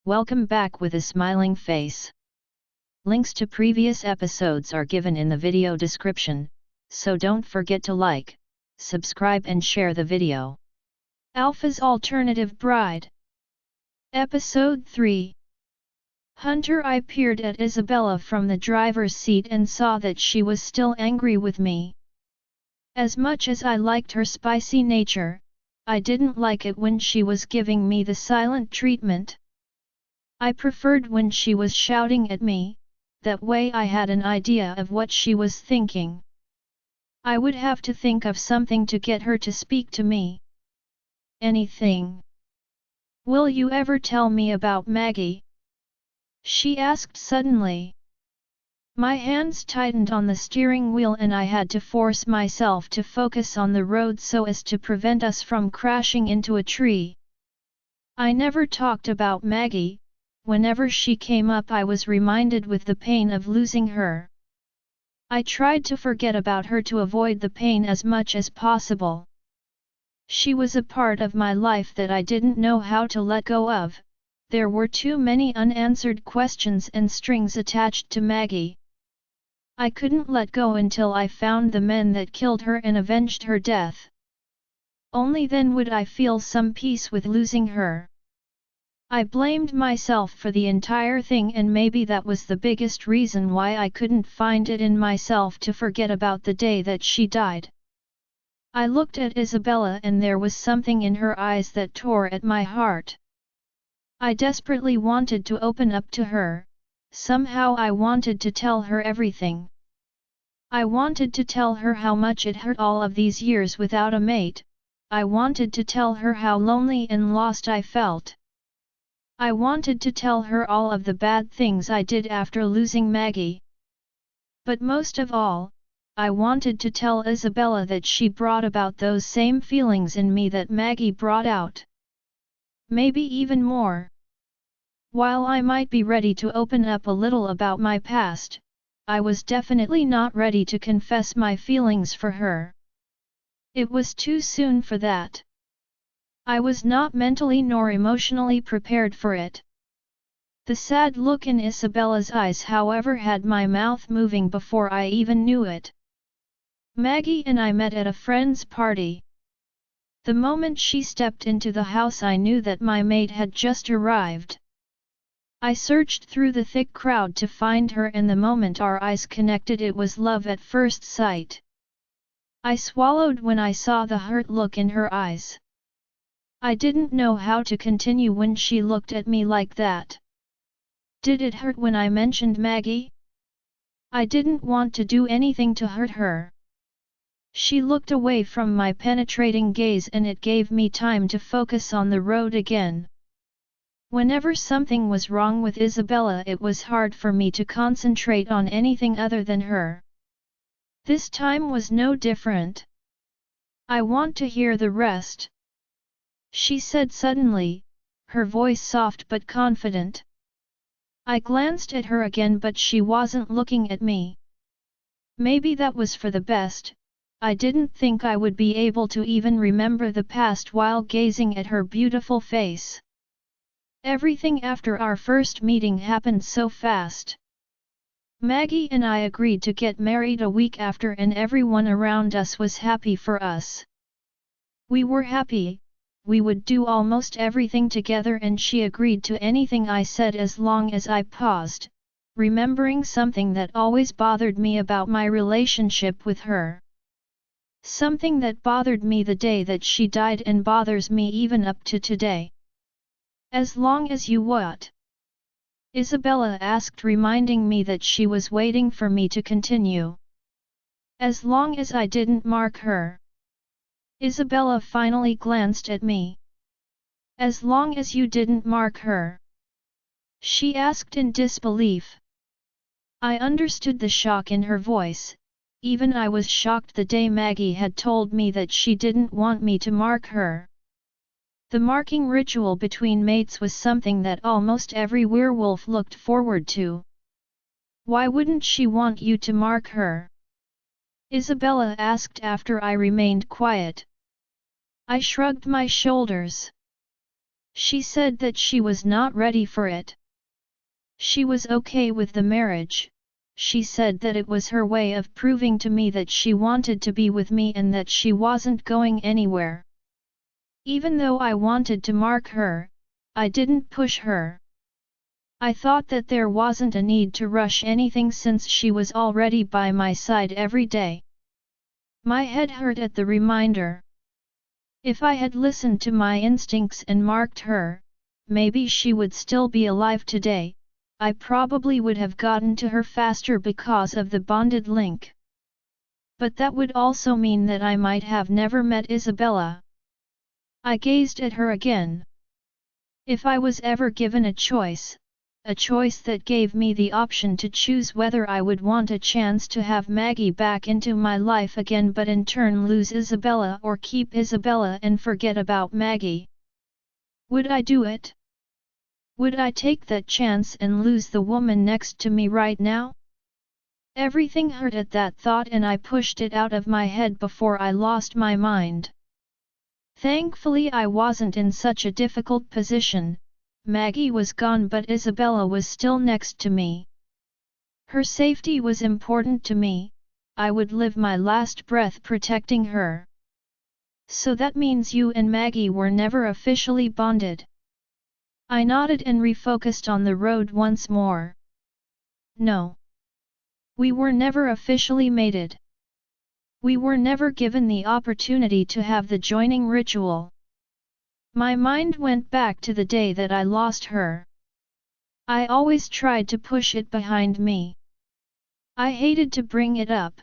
Welcome back with a smiling face. Links to previous episodes are given in the video description, so don't forget to like, subscribe and share the video. Alpha's Alternative Bride. Episode 3. Hunter. I peered at Isabella from the driver's seat and saw that she was still angry with me. As much as I liked her spicy nature, I didn't like it when she was giving me the silent treatment. I preferred when she was shouting at me, that way I had an idea of what she was thinking. I would have to think of something to get her to speak to me. Anything. Will you ever tell me about Maggie? She asked suddenly. My hands tightened on the steering wheel and I had to force myself to focus on the road so as to prevent us from crashing into a tree. I never talked about Maggie. Whenever she came up I was reminded with the pain of losing her. I tried to forget about her to avoid the pain as much as possible. She was a part of my life that I didn't know how to let go of. There were too many unanswered questions and strings attached to Maggie. I couldn't let go until I found the men that killed her and avenged her death. Only then would I feel some peace with losing her. I blamed myself for the entire thing and maybe that was the biggest reason why I couldn't find it in myself to forget about the day that she died. I looked at Isabella and there was something in her eyes that tore at my heart. I desperately wanted to open up to her. Somehow I wanted to tell her everything. I wanted to tell her how much it hurt all of these years without a mate. I wanted to tell her how lonely and lost I felt. I wanted to tell her all of the bad things I did after losing Maggie. But most of all, I wanted to tell Isabella that she brought about those same feelings in me that Maggie brought out. Maybe even more. While I might be ready to open up a little about my past, I was definitely not ready to confess my feelings for her. It was too soon for that. I was not mentally nor emotionally prepared for it. The sad look in Isabella's eyes, however, had my mouth moving before I even knew it. Maggie and I met at a friend's party. The moment she stepped into the house I knew that my mate had just arrived. I searched through the thick crowd to find her and the moment our eyes connected it was love at first sight. I swallowed when I saw the hurt look in her eyes. I didn't know how to continue when she looked at me like that. Did it hurt when I mentioned Maggie? I didn't want to do anything to hurt her. She looked away from my penetrating gaze and it gave me time to focus on the road again. Whenever something was wrong with Isabella it was hard for me to concentrate on anything other than her. This time was no different. I want to hear the rest. She said suddenly, her voice soft but confident. I glanced at her again but she wasn't looking at me. Maybe that was for the best. I didn't think I would be able to even remember the past while gazing at her beautiful face. Everything after our first meeting happened so fast. Maggie and I agreed to get married a week after and everyone around us was happy for us. We were happy, we would do almost everything together and she agreed to anything I said as long as I paused, remembering something that always bothered me about my relationship with her. Something that bothered me the day that she died and bothers me even up to today. As long as you what? Isabella asked, reminding me that she was waiting for me to continue. As long as I didn't mark her. Isabella finally glanced at me. As long as you didn't mark her? She asked in disbelief. I understood the shock in her voice. Even I was shocked the day Maggie had told me that she didn't want me to mark her. The marking ritual between mates was something that almost every werewolf looked forward to. Why wouldn't she want you to mark her? Isabella asked after I remained quiet. I shrugged my shoulders. She said that she was not ready for it. She was okay with the marriage. She said that it was her way of proving to me that she wanted to be with me and that she wasn't going anywhere. Even though I wanted to mark her, I didn't push her. I thought that there wasn't a need to rush anything since she was already by my side every day. My head hurt at the reminder. If I had listened to my instincts and marked her, maybe she would still be alive today. I probably would have gotten to her faster because of the bonded link. But that would also mean that I might have never met Isabella. I gazed at her again. If I was ever given a choice that gave me the option to choose whether I would want a chance to have Maggie back into my life again but in turn lose Isabella or keep Isabella and forget about Maggie, would I do it? Would I take that chance and lose the woman next to me right now? Everything hurt at that thought and I pushed it out of my head before I lost my mind. Thankfully I wasn't in such a difficult position. Maggie was gone but Isabella was still next to me. Her safety was important to me. I would live my last breath protecting her. So that means you and Maggie were never officially bonded. I nodded and refocused on the road once more. No. We were never officially mated. We were never given the opportunity to have the joining ritual. My mind went back to the day that I lost her. I always tried to push it behind me. I hated to bring it up.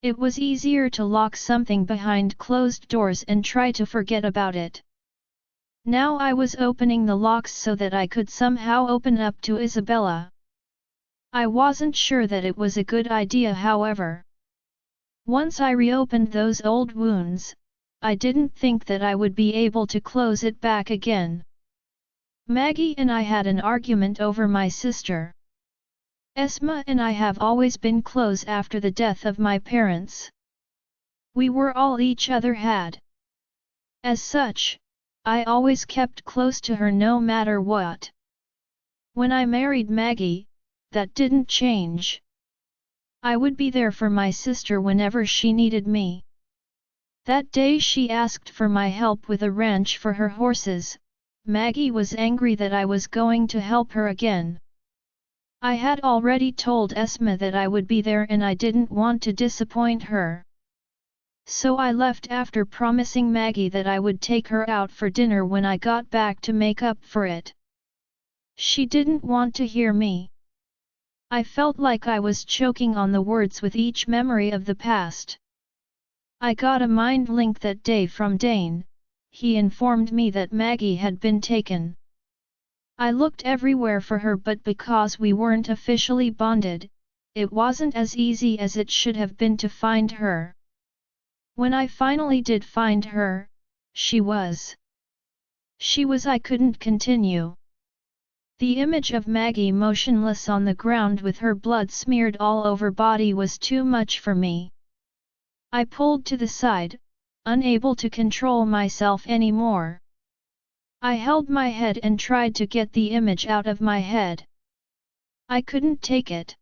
It was easier to lock something behind closed doors and try to forget about it. Now I was opening the locks so that I could somehow open up to Isabella. I wasn't sure that it was a good idea, however. Once I reopened those old wounds, I didn't think that I would be able to close it back again. Maggie and I had an argument over my sister. Esma and I have always been close after the death of my parents. We were all each other had. As such, I always kept close to her no matter what. When I married Maggie, that didn't change. I would be there for my sister whenever she needed me. That day she asked for my help with a ranch for her horses. Maggie was angry that I was going to help her again. I had already told Esma that I would be there and I didn't want to disappoint her. So I left after promising Maggie that I would take her out for dinner when I got back to make up for it. She didn't want to hear me. I felt like I was choking on the words with each memory of the past. I got a mind link that day from Dane. He informed me that Maggie had been taken. I looked everywhere for her, but because we weren't officially bonded, it wasn't as easy as it should have been to find her. When I finally did find her, she was. I couldn't continue. The image of Maggie motionless on the ground with her blood smeared all over body was too much for me. I pulled to the side, unable to control myself anymore. I held my head and tried to get the image out of my head. I couldn't take it.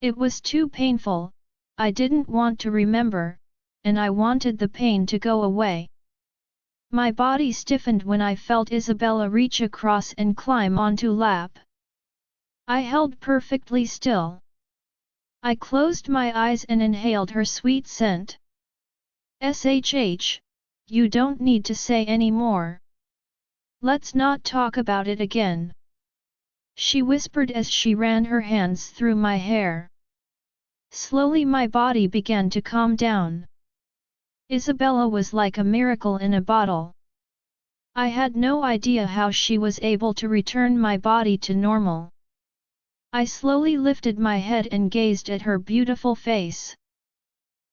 It was too painful. I didn't want to remember, and I wanted the pain to go away. My body stiffened when I felt Isabella reach across and climb onto lap. I held perfectly still. I closed my eyes and inhaled her sweet scent. SHH, you don't need to say any more. Let's not talk about it again. She whispered as she ran her hands through my hair. Slowly my body began to calm down. Isabella was like a miracle in a bottle. I had no idea how she was able to return my body to normal. I slowly lifted my head and gazed at her beautiful face.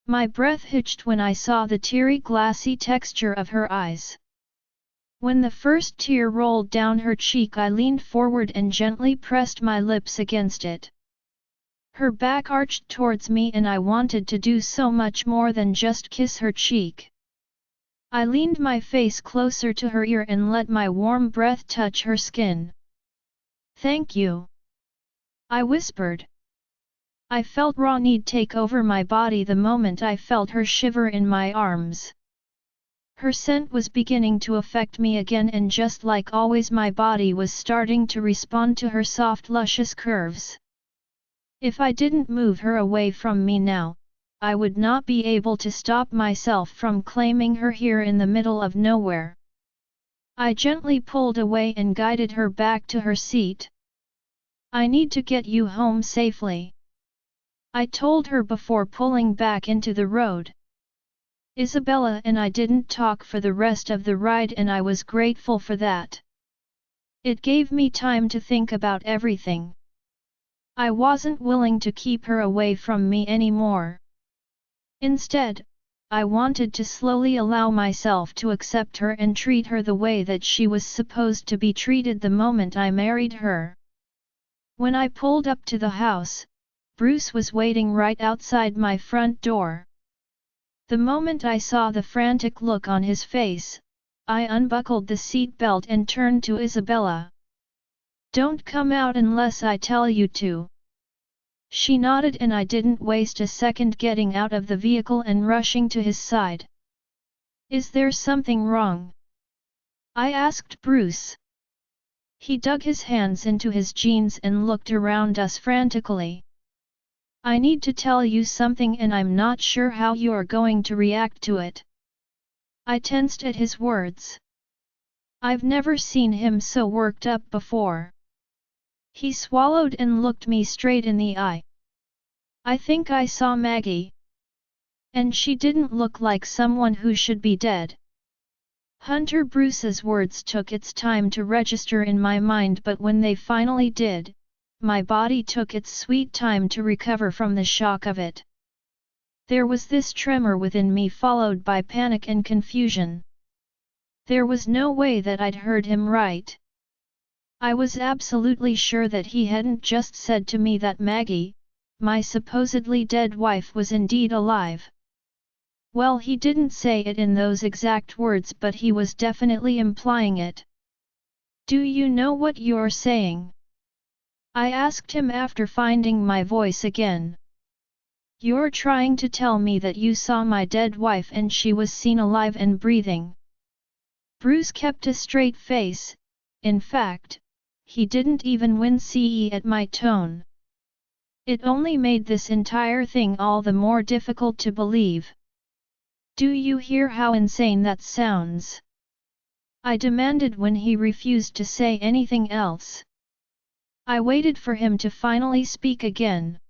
My breath hitched when I saw the teary glassy texture of her eyes. When the first tear rolled down her cheek, I leaned forward and gently pressed my lips against it. Her back arched towards me and I wanted to do so much more than just kiss her cheek. I leaned my face closer to her ear and let my warm breath touch her skin. "Thank you," I whispered. I felt raw need take over my body the moment I felt her shiver in my arms. Her scent was beginning to affect me again, and just like always my body was starting to respond to her soft luscious curves. If I didn't move her away from me now, I would not be able to stop myself from claiming her here in the middle of nowhere. I gently pulled away and guided her back to her seat. "I need to get you home safely," I told her before pulling back into the road. Isabella and I didn't talk for the rest of the ride, and I was grateful for that. It gave me time to think about everything. I wasn't willing to keep her away from me anymore. Instead, I wanted to slowly allow myself to accept her and treat her the way that she was supposed to be treated the moment I married her. When I pulled up to the house, Bruce was waiting right outside my front door. The moment I saw the frantic look on his face, I unbuckled the seat belt and turned to Isabella. "Don't come out unless I tell you to." She nodded, and I didn't waste a second getting out of the vehicle and rushing to his side. "Is there something wrong?" I asked Bruce. He dug his hands into his jeans and looked around us frantically. "I need to tell you something, and I'm not sure how you're going to react to it." I tensed at his words. I've never seen him so worked up before. He swallowed and looked me straight in the eye. "I think I saw Maggie. And she didn't look like someone who should be dead." Hunter Bruce's words took its time to register in my mind, but when they finally did, my body took its sweet time to recover from the shock of it. There was this tremor within me, followed by panic and confusion. There was no way that I'd heard him right. I was absolutely sure that he hadn't just said to me that Maggie, my supposedly dead wife, was indeed alive. Well, he didn't say it in those exact words, but he was definitely implying it. "Do you know what you're saying?" I asked him after finding my voice again. "You're trying to tell me that you saw my dead wife and she was seen alive and breathing?" Bruce kept a straight face. In fact, he didn't even wince at my tone. It only made this entire thing all the more difficult to believe. "Do you hear how insane that sounds?" I demanded when he refused to say anything else. I waited for him to finally speak again.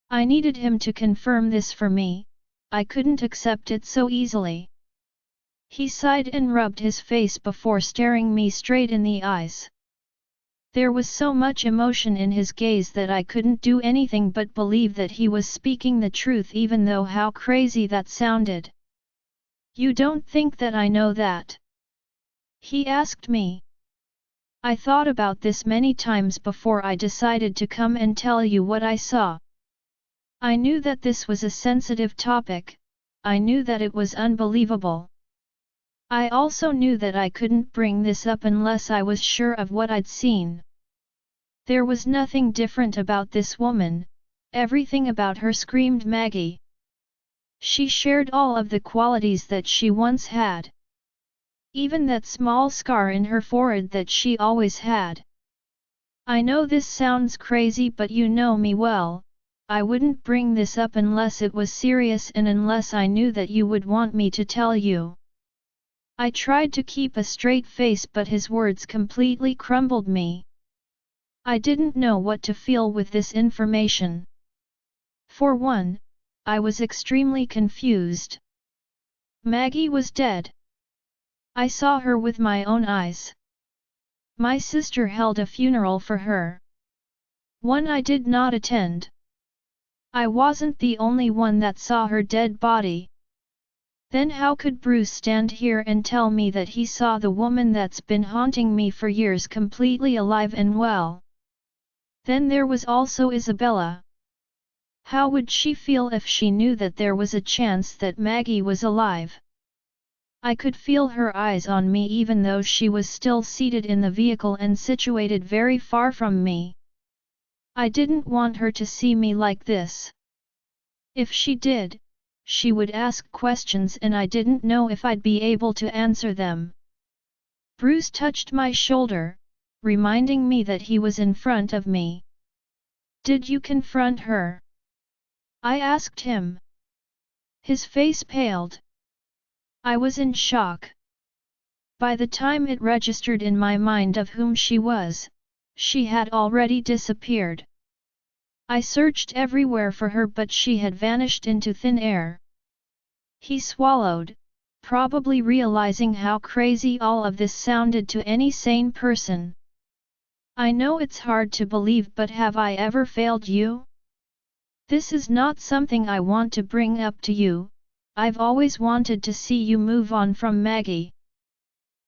I needed him to confirm this for me. I couldn't accept it so easily. He sighed and rubbed his face before staring me straight in the eyes. There was so much emotion in his gaze that I couldn't do anything but believe that he was speaking the truth, even though how crazy that sounded. "You don't think that I know that?" he asked me. "I thought about this many times before I decided to come and tell you what I saw. I knew that this was a sensitive topic. I knew that it was unbelievable. I also knew that I couldn't bring this up unless I was sure of what I'd seen. There was nothing different about this woman. Everything about her screamed Maggie. She shared all of the qualities that she once had. Even that small scar in her forehead that she always had. I know this sounds crazy, but you know me well. I wouldn't bring this up unless it was serious and unless I knew that you would want me to tell you." I tried to keep a straight face, but his words completely crumbled me. I didn't know what to feel with this information. For one, I was extremely confused. Maggie was dead. I saw her with my own eyes. My sister held a funeral for her. One I did not attend. I wasn't the only one that saw her dead body. Then how could Bruce stand here and tell me that he saw the woman that's been haunting me for years completely alive and well? Then there was also Isabella. How would she feel if she knew that there was a chance that Maggie was alive? I could feel her eyes on me even though she was still seated in the vehicle and situated very far from me. I didn't want her to see me like this. If she did, she would ask questions and I didn't know if I'd be able to answer them. Bruce touched my shoulder, reminding me that he was in front of me. "Did you confront her?" I asked him. His face paled. I was in shock. By the time it registered in my mind of whom she was, she had already disappeared. I searched everywhere for her but she had vanished into thin air. He swallowed, probably realizing how crazy all of this sounded to any sane person. "I know it's hard to believe, but have I ever failed you? This is not something I want to bring up to you. I've always wanted to see you move on from Maggie.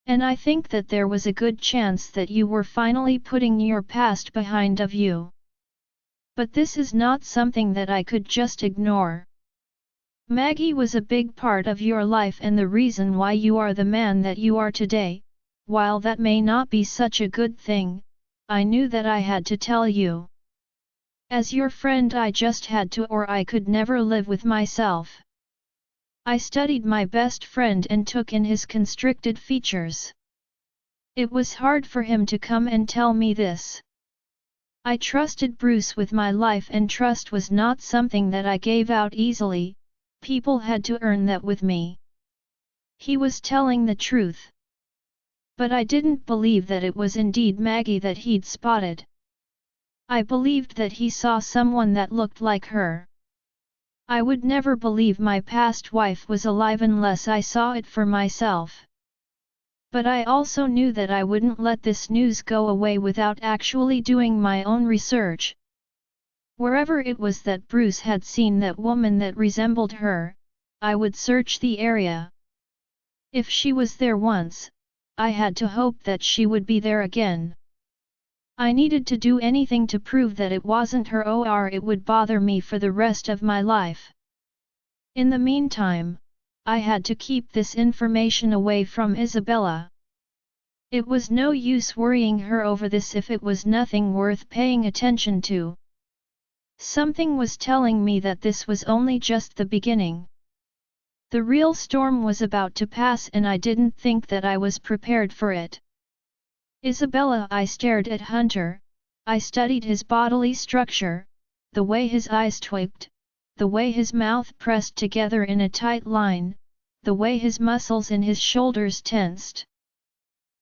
And I think that there was a good chance that you were finally putting your past behind of you. But this is not something that I could just ignore. Maggie was a big part of your life and the reason why you are the man that you are today. While that may not be such a good thing, I knew that I had to tell you. As your friend I just had to, or I could never live with myself." I studied my best friend and took in his constricted features. It was hard for him to come and tell me this. I trusted Bruce with my life and trust was not something that I gave out easily, people had to earn that with me. He was telling the truth. But I didn't believe that it was indeed Maggie that he'd spotted. I believed that he saw someone that looked like her. I would never believe my past wife was alive unless I saw it for myself. But I also knew that I wouldn't let this news go away without actually doing my own research. Wherever it was that Bruce had seen that woman that resembled her, I would search the area. If she was there once, I had to hope that she would be there again. I needed to do anything to prove that it wasn't her, or it would bother me for the rest of my life. In the meantime, I had to keep this information away from Isabella. It was no use worrying her over this if it was nothing worth paying attention to. Something was telling me that this was only just the beginning. The real storm was about to pass and I didn't think that I was prepared for it. "Isabella," I stared at Hunter, I studied his bodily structure, the way his eyes twinked, the way his mouth pressed together in a tight line, the way his muscles in his shoulders tensed.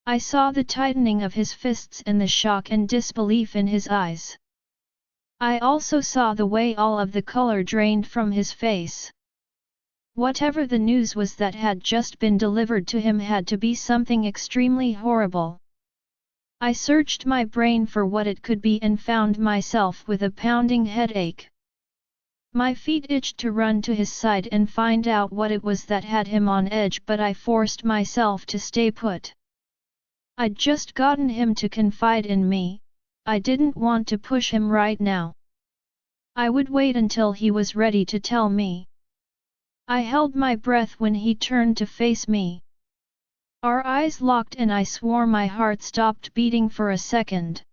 I saw the tightening of his fists and the shock and disbelief in his eyes. I also saw the way all of the color drained from his face. Whatever the news was that had just been delivered to him had to be something extremely horrible. I searched my brain for what it could be and found myself with a pounding headache. My feet itched to run to his side and find out what it was that had him on edge, but I forced myself to stay put. I'd just gotten him to confide in me, I didn't want to push him right now. I would wait until he was ready to tell me. I held my breath when he turned to face me. Our eyes locked and I swore my heart stopped beating for a second.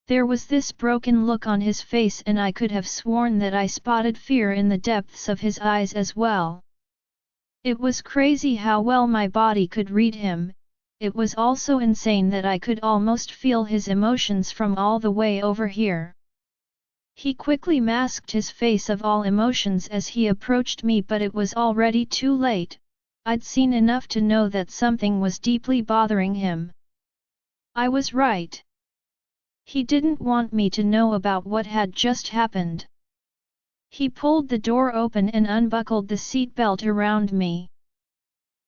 There was this broken look on his face and I could have sworn that I spotted fear in the depths of his eyes as well. It was crazy how well my body could read him, it was also insane that I could almost feel his emotions from all the way over here. He quickly masked his face of all emotions as he approached me, but it was already too late. I'd seen enough to know that something was deeply bothering him. I was right. He didn't want me to know about what had just happened. He pulled the door open and unbuckled the seatbelt around me.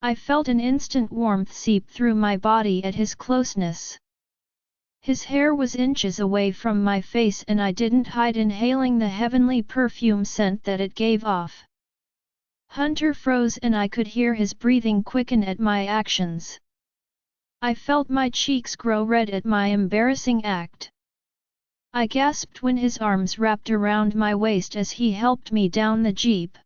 I felt an instant warmth seep through my body at his closeness. His hair was inches away from my face and I didn't hide inhaling the heavenly perfume scent that it gave off. Hunter froze and I could hear his breathing quicken at my actions. I felt my cheeks grow red at my embarrassing act. I gasped when his arms wrapped around my waist as he helped me down the jeep.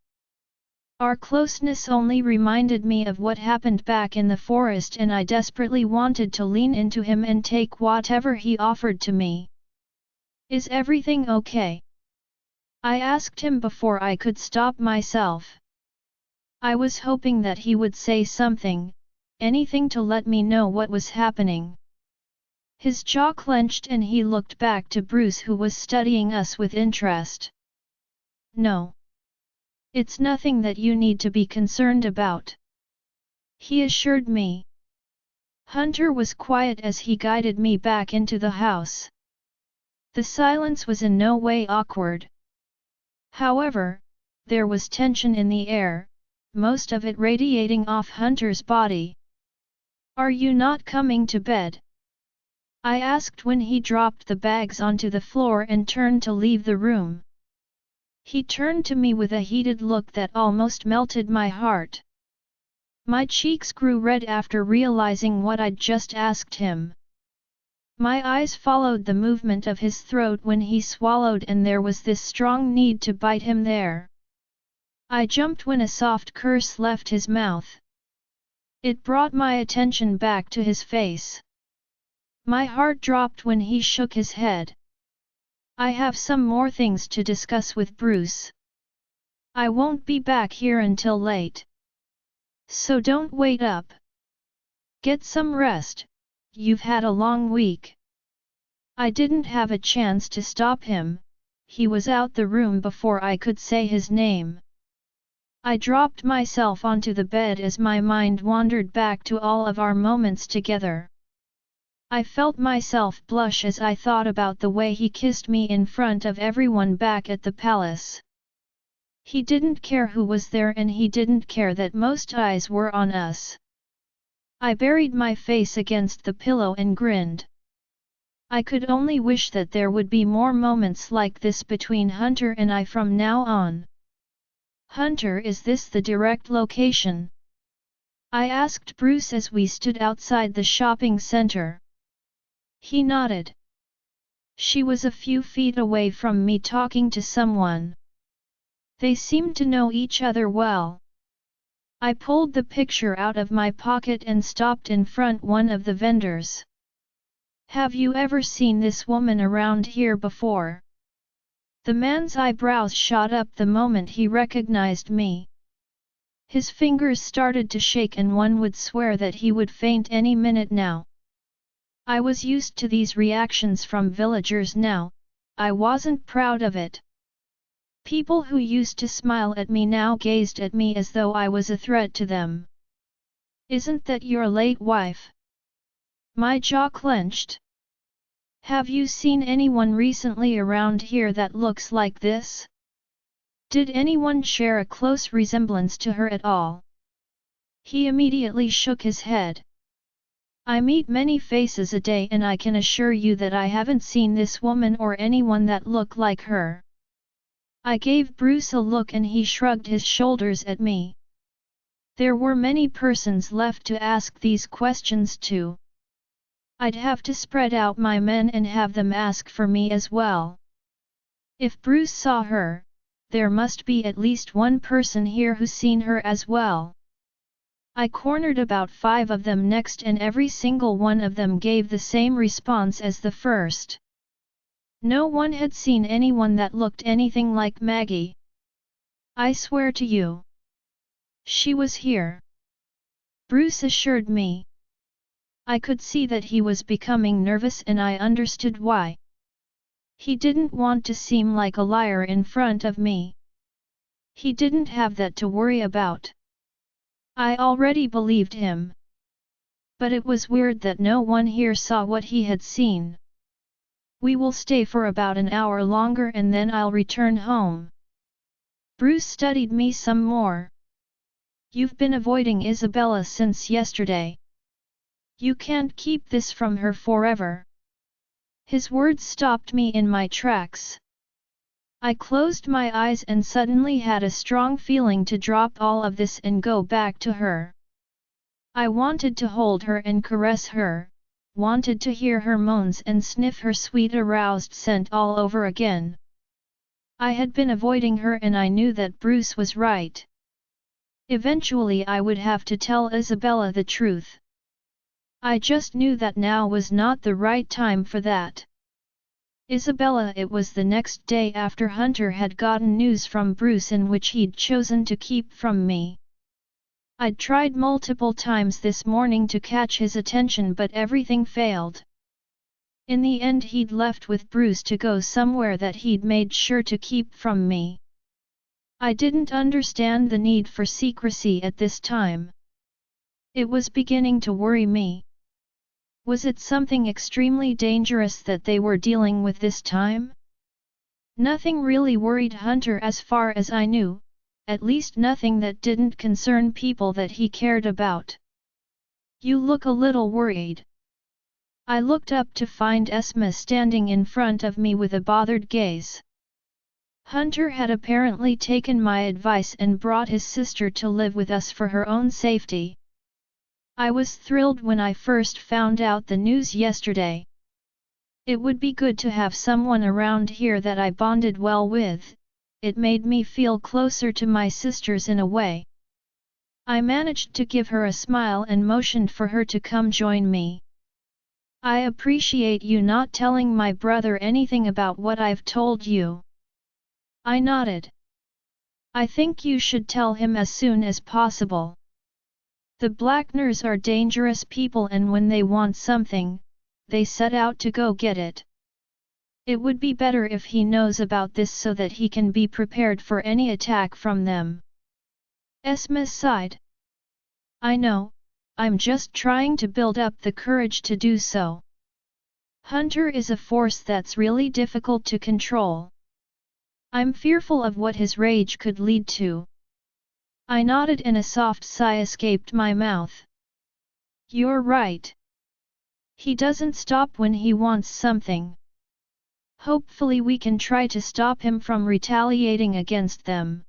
Our closeness only reminded me of what happened back in the forest, and I desperately wanted to lean into him and take whatever he offered to me. "Is everything okay?" I asked him before I could stop myself. I was hoping that he would say something, anything to let me know what was happening. His jaw clenched and he looked back to Bruce, who was studying us with interest. "No. It's nothing that you need to be concerned about," he assured me. Hunter was quiet as he guided me back into the house. The silence was in no way awkward. However, there was tension in the air, most of it radiating off Hunter's body. "Are you not coming to bed?" I asked when he dropped the bags onto the floor and turned to leave the room. He turned to me with a heated look that almost melted my heart. My cheeks grew red after realizing what I'd just asked him. My eyes followed the movement of his throat when he swallowed, and there was this strong need to bite him there. I jumped when a soft curse left his mouth. It brought my attention back to his face. My heart dropped when he shook his head. "I have some more things to discuss with Bruce. I won't be back here until late. So don't wait up. Get some rest, you've had a long week." I didn't have a chance to stop him, he was out the room before I could say his name. I dropped myself onto the bed as my mind wandered back to all of our moments together. I felt myself blush as I thought about the way he kissed me in front of everyone back at the palace. He didn't care who was there, and he didn't care that most eyes were on us. I buried my face against the pillow and grinned. I could only wish that there would be more moments like this between Hunter and I from now on. "Hunter, is this the direct location?" I asked Bruce as we stood outside the shopping center. He nodded. She was a few feet away from me talking to someone. They seemed to know each other well. I pulled the picture out of my pocket and stopped in front one of the vendors. "Have you ever seen this woman around here before?" The man's eyebrows shot up the moment he recognized me. His fingers started to shake and one would swear that he would faint any minute now. I was used to these reactions from villagers now, I wasn't proud of it. People who used to smile at me now gazed at me as though I was a threat to them. "Isn't that your late wife?" My jaw clenched. "Have you seen anyone recently around here that looks like this? Did anyone share a close resemblance to her at all?" He immediately shook his head. "I meet many faces a day, and I can assure you that I haven't seen this woman or anyone that looked like her." I gave Bruce a look and he shrugged his shoulders at me. There were many persons left to ask these questions to. I'd have to spread out my men and have them ask for me as well. If Bruce saw her, there must be at least one person here who's seen her as well. I cornered about 5 of them next, and every single one of them gave the same response as the first. No one had seen anyone that looked anything like Maggie. "I swear to you, she was here," Bruce assured me. I could see that he was becoming nervous, and I understood why. He didn't want to seem like a liar in front of me. He didn't have that to worry about. I already believed him. But it was weird that no one here saw what he had seen. "We will stay for about an hour longer and then I'll return home." Bruce studied me some more. "You've been avoiding Isabella since yesterday. You can't keep this from her forever." His words stopped me in my tracks. I closed my eyes and suddenly had a strong feeling to drop all of this and go back to her. I wanted to hold her and caress her, wanted to hear her moans and sniff her sweet aroused scent all over again. I had been avoiding her and I knew that Bruce was right. Eventually I would have to tell Isabella the truth. I just knew that now was not the right time for that. Isabella. It was the next day after Hunter had gotten news from Bruce in which he'd chosen to keep from me. I'd tried multiple times this morning to catch his attention but everything failed. In the end he'd left with Bruce to go somewhere that he'd made sure to keep from me. I didn't understand the need for secrecy at this time. It was beginning to worry me. Was it something extremely dangerous that they were dealing with this time? Nothing really worried Hunter as far as I knew, at least nothing that didn't concern people that he cared about. You look a little worried. I looked up to find Esma standing in front of me with a bothered gaze. Hunter had apparently taken my advice and brought his sister to live with us for her own safety. I was thrilled when I first found out the news yesterday. It would be good to have someone around here that I bonded well with. It made me feel closer to my sisters in a way. I managed to give her a smile and motioned for her to come join me. I appreciate you not telling my brother anything about what I've told you. I nodded. I think you should tell him as soon as possible. The Blackners are dangerous people and when they want something, they set out to go get it. It would be better if he knows about this so that he can be prepared for any attack from them. Esma sighed. I know, I'm just trying to build up the courage to do so. Hunter is a force that's really difficult to control. I'm fearful of what his rage could lead to. I nodded and a soft sigh escaped my mouth. You're right. He doesn't stop when he wants something. Hopefully we can try to stop him from retaliating against them.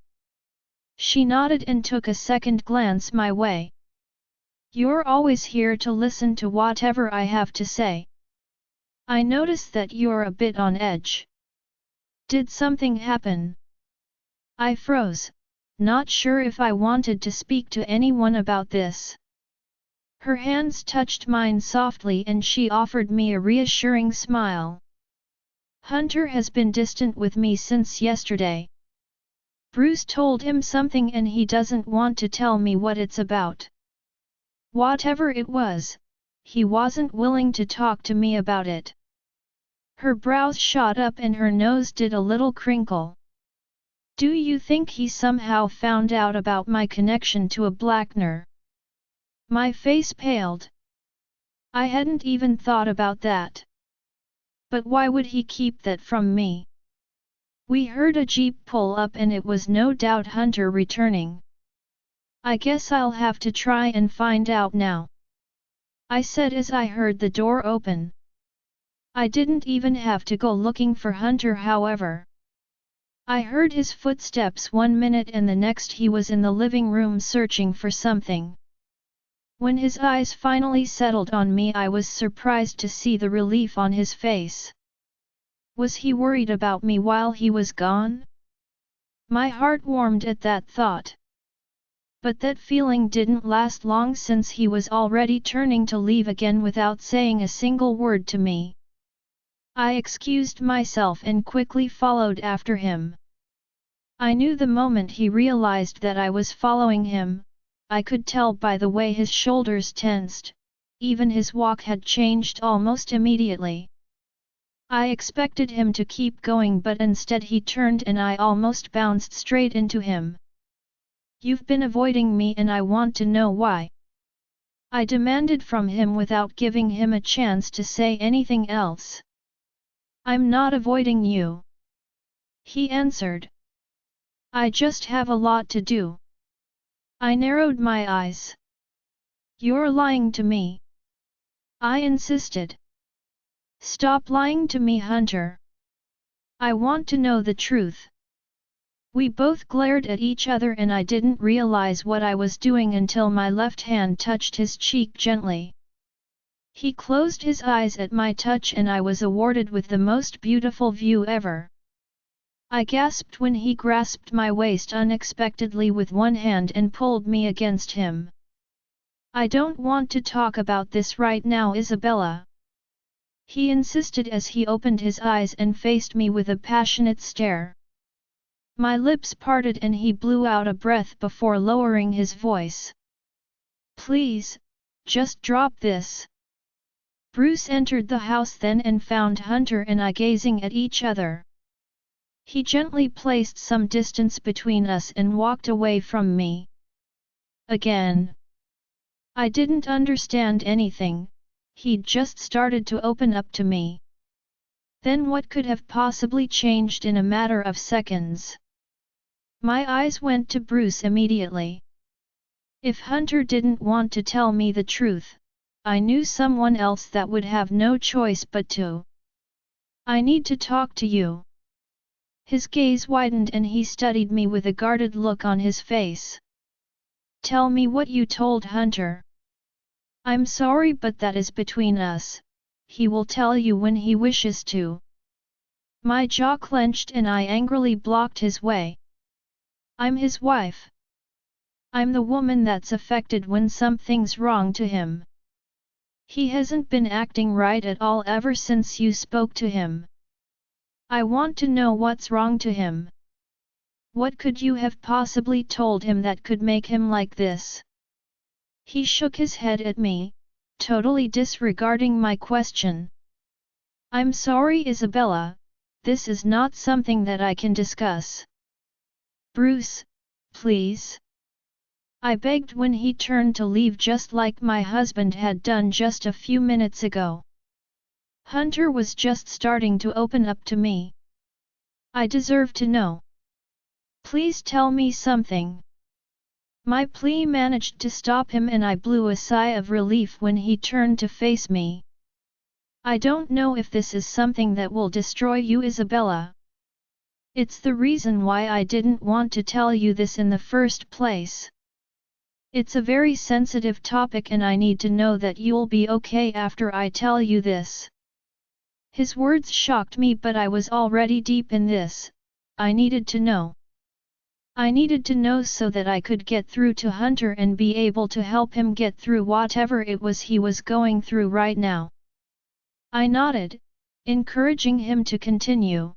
She nodded and took a second glance my way. You're always here to listen to whatever I have to say. I notice that you're a bit on edge. Did something happen? I froze, not sure if I wanted to speak to anyone about this. Her hands touched mine softly and she offered me a reassuring smile. Hunter has been distant with me since yesterday. Bruce told him something and he doesn't want to tell me what it's about. Whatever it was, he wasn't willing to talk to me about it. Her brows shot up and her nose did a little crinkle. Do you think he somehow found out about my connection to a Blackner? My face paled. I hadn't even thought about that. But why would he keep that from me? We heard a jeep pull up and it was no doubt Hunter returning. I guess I'll have to try and find out now, I said as I heard the door open. I didn't even have to go looking for Hunter, however. I heard his footsteps 1 minute and the next he was in the living room searching for something. When his eyes finally settled on me, I was surprised to see the relief on his face. Was he worried about me while he was gone? My heart warmed at that thought. But that feeling didn't last long since he was already turning to leave again without saying a single word to me. I excused myself and quickly followed after him. I knew the moment he realized that I was following him. I could tell by the way his shoulders tensed, even his walk had changed almost immediately. I expected him to keep going but instead he turned and I almost bounced straight into him. You've been avoiding me and I want to know why. I demanded from him without giving him a chance to say anything else. I'm not avoiding you, he answered. I just have a lot to do. I narrowed my eyes. You're lying to me, I insisted. Stop lying to me, Hunter. I want to know the truth. We both glared at each other and I didn't realize what I was doing until my left hand touched his cheek gently. He closed his eyes at my touch and I was awarded with the most beautiful view ever. I gasped when he grasped my waist unexpectedly with one hand and pulled me against him. I don't want to talk about this right now, Isabella. He insisted as he opened his eyes and faced me with a passionate stare. My lips parted and he blew out a breath before lowering his voice. Please, just drop this. Bruce entered the house then and found Hunter and I gazing at each other. He gently placed some distance between us and walked away from me. Again. I didn't understand anything, he'd just started to open up to me. Then what could have possibly changed in a matter of seconds? My eyes went to Bruce immediately. If Hunter didn't want to tell me the truth, I knew someone else that would have no choice but to. I need to talk to you. His gaze widened and he studied me with a guarded look on his face. Tell me what you told Hunter. I'm sorry, but that is between us. He will tell you when he wishes to. My jaw clenched and I angrily blocked his way. I'm his wife. I'm the woman that's affected when something's wrong to him. He hasn't been acting right at all ever since you spoke to him. I want to know what's wrong to him. What could you have possibly told him that could make him like this? He shook his head at me, totally disregarding my question. I'm sorry, Isabella, this is not something that I can discuss. Bruce, please. I begged when he turned to leave just like my husband had done just a few minutes ago. Hunter was just starting to open up to me. I deserve to know. Please tell me something. My plea managed to stop him and I blew a sigh of relief when he turned to face me. I don't know if this is something that will destroy you, Isabella. It's the reason why I didn't want to tell you this in the first place. It's a very sensitive topic and I need to know that you'll be okay after I tell you this. His words shocked me, but I was already deep in this. I needed to know. I needed to know so that I could get through to Hunter and be able to help him get through whatever it was he was going through right now. I nodded, encouraging him to continue.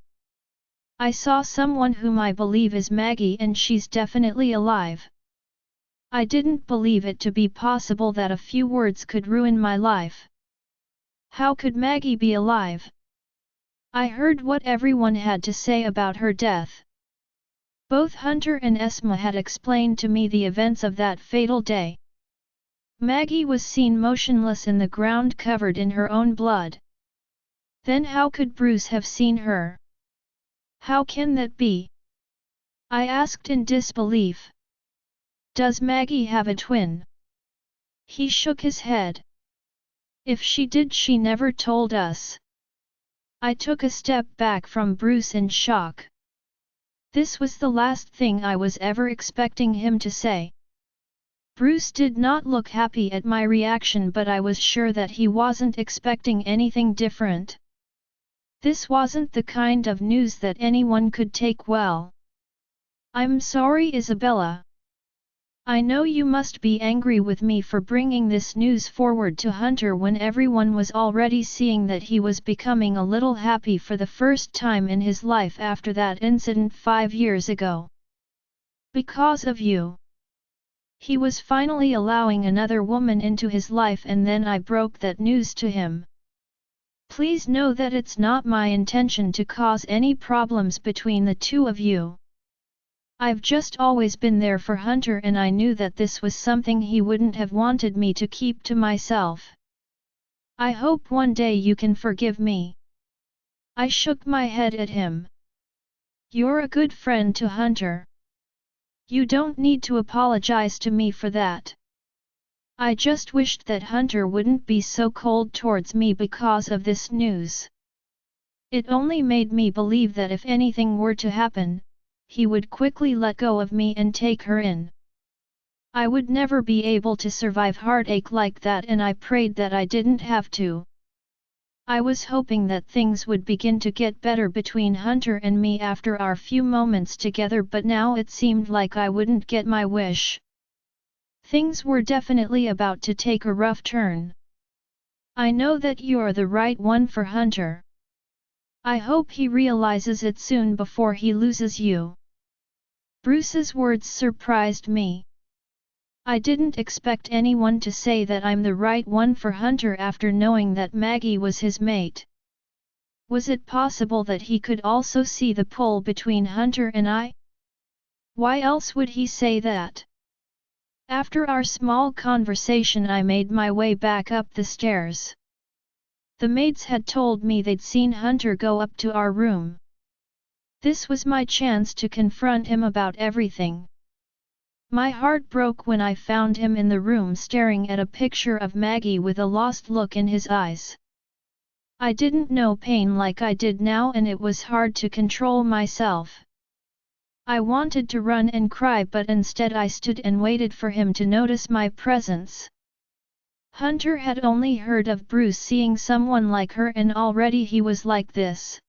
I saw someone whom I believe is Maggie and she's definitely alive. I didn't believe it to be possible that a few words could ruin my life. How could Maggie be alive? I heard what everyone had to say about her death. Both Hunter and Esma had explained to me the events of that fatal day. Maggie was seen motionless in the ground covered in her own blood. Then how could Bruce have seen her? How can that be? I asked in disbelief. Does Maggie have a twin? He shook his head. If she did, she never told us. I took a step back from Bruce in shock. This was the last thing I was ever expecting him to say. Bruce did not look happy at my reaction, but I was sure that he wasn't expecting anything different. This wasn't the kind of news that anyone could take well. I'm sorry, Isabella. I know you must be angry with me for bringing this news forward to Hunter when everyone was already seeing that he was becoming a little happy for the first time in his life after that incident 5 years ago. Because of you. He was finally allowing another woman into his life and then I broke that news to him. Please know that it's not my intention to cause any problems between the two of you. I've just always been there for Hunter and I knew that this was something he wouldn't have wanted me to keep to myself. I hope one day you can forgive me. I shook my head at him. You're a good friend to Hunter. You don't need to apologize to me for that. I just wished that Hunter wouldn't be so cold towards me because of this news. It only made me believe that if anything were to happen, he would quickly let go of me and take her in. I would never be able to survive heartache like that and I prayed that I didn't have to. I was hoping that things would begin to get better between Hunter and me after our few moments together, but now it seemed like I wouldn't get my wish. Things were definitely about to take a rough turn. I know that you're the right one for Hunter. I hope he realizes it soon before he loses you. Bruce's words surprised me. I didn't expect anyone to say that I'm the right one for Hunter after knowing that Maggie was his mate. Was it possible that he could also see the pull between Hunter and I? Why else would he say that? After our small conversation, I made my way back up the stairs. The maids had told me they'd seen Hunter go up to our room. This was my chance to confront him about everything. My heart broke when I found him in the room staring at a picture of Maggie with a lost look in his eyes. I didn't know pain like I did now, and it was hard to control myself. I wanted to run and cry, but instead I stood and waited for him to notice my presence. Hunter had only heard of Bruce seeing someone like her, and already he was like this.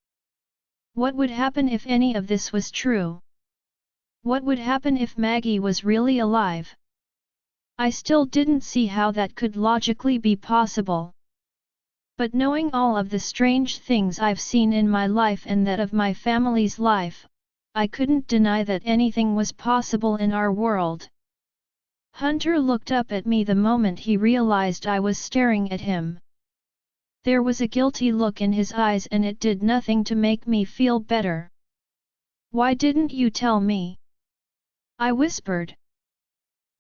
What would happen if any of this was true? What would happen if Maggie was really alive? I still didn't see how that could logically be possible. But knowing all of the strange things I've seen in my life and that of my family's life, I couldn't deny that anything was possible in our world. Hunter looked up at me the moment he realized I was staring at him. There was a guilty look in his eyes, and it did nothing to make me feel better. "Why didn't you tell me?" I whispered.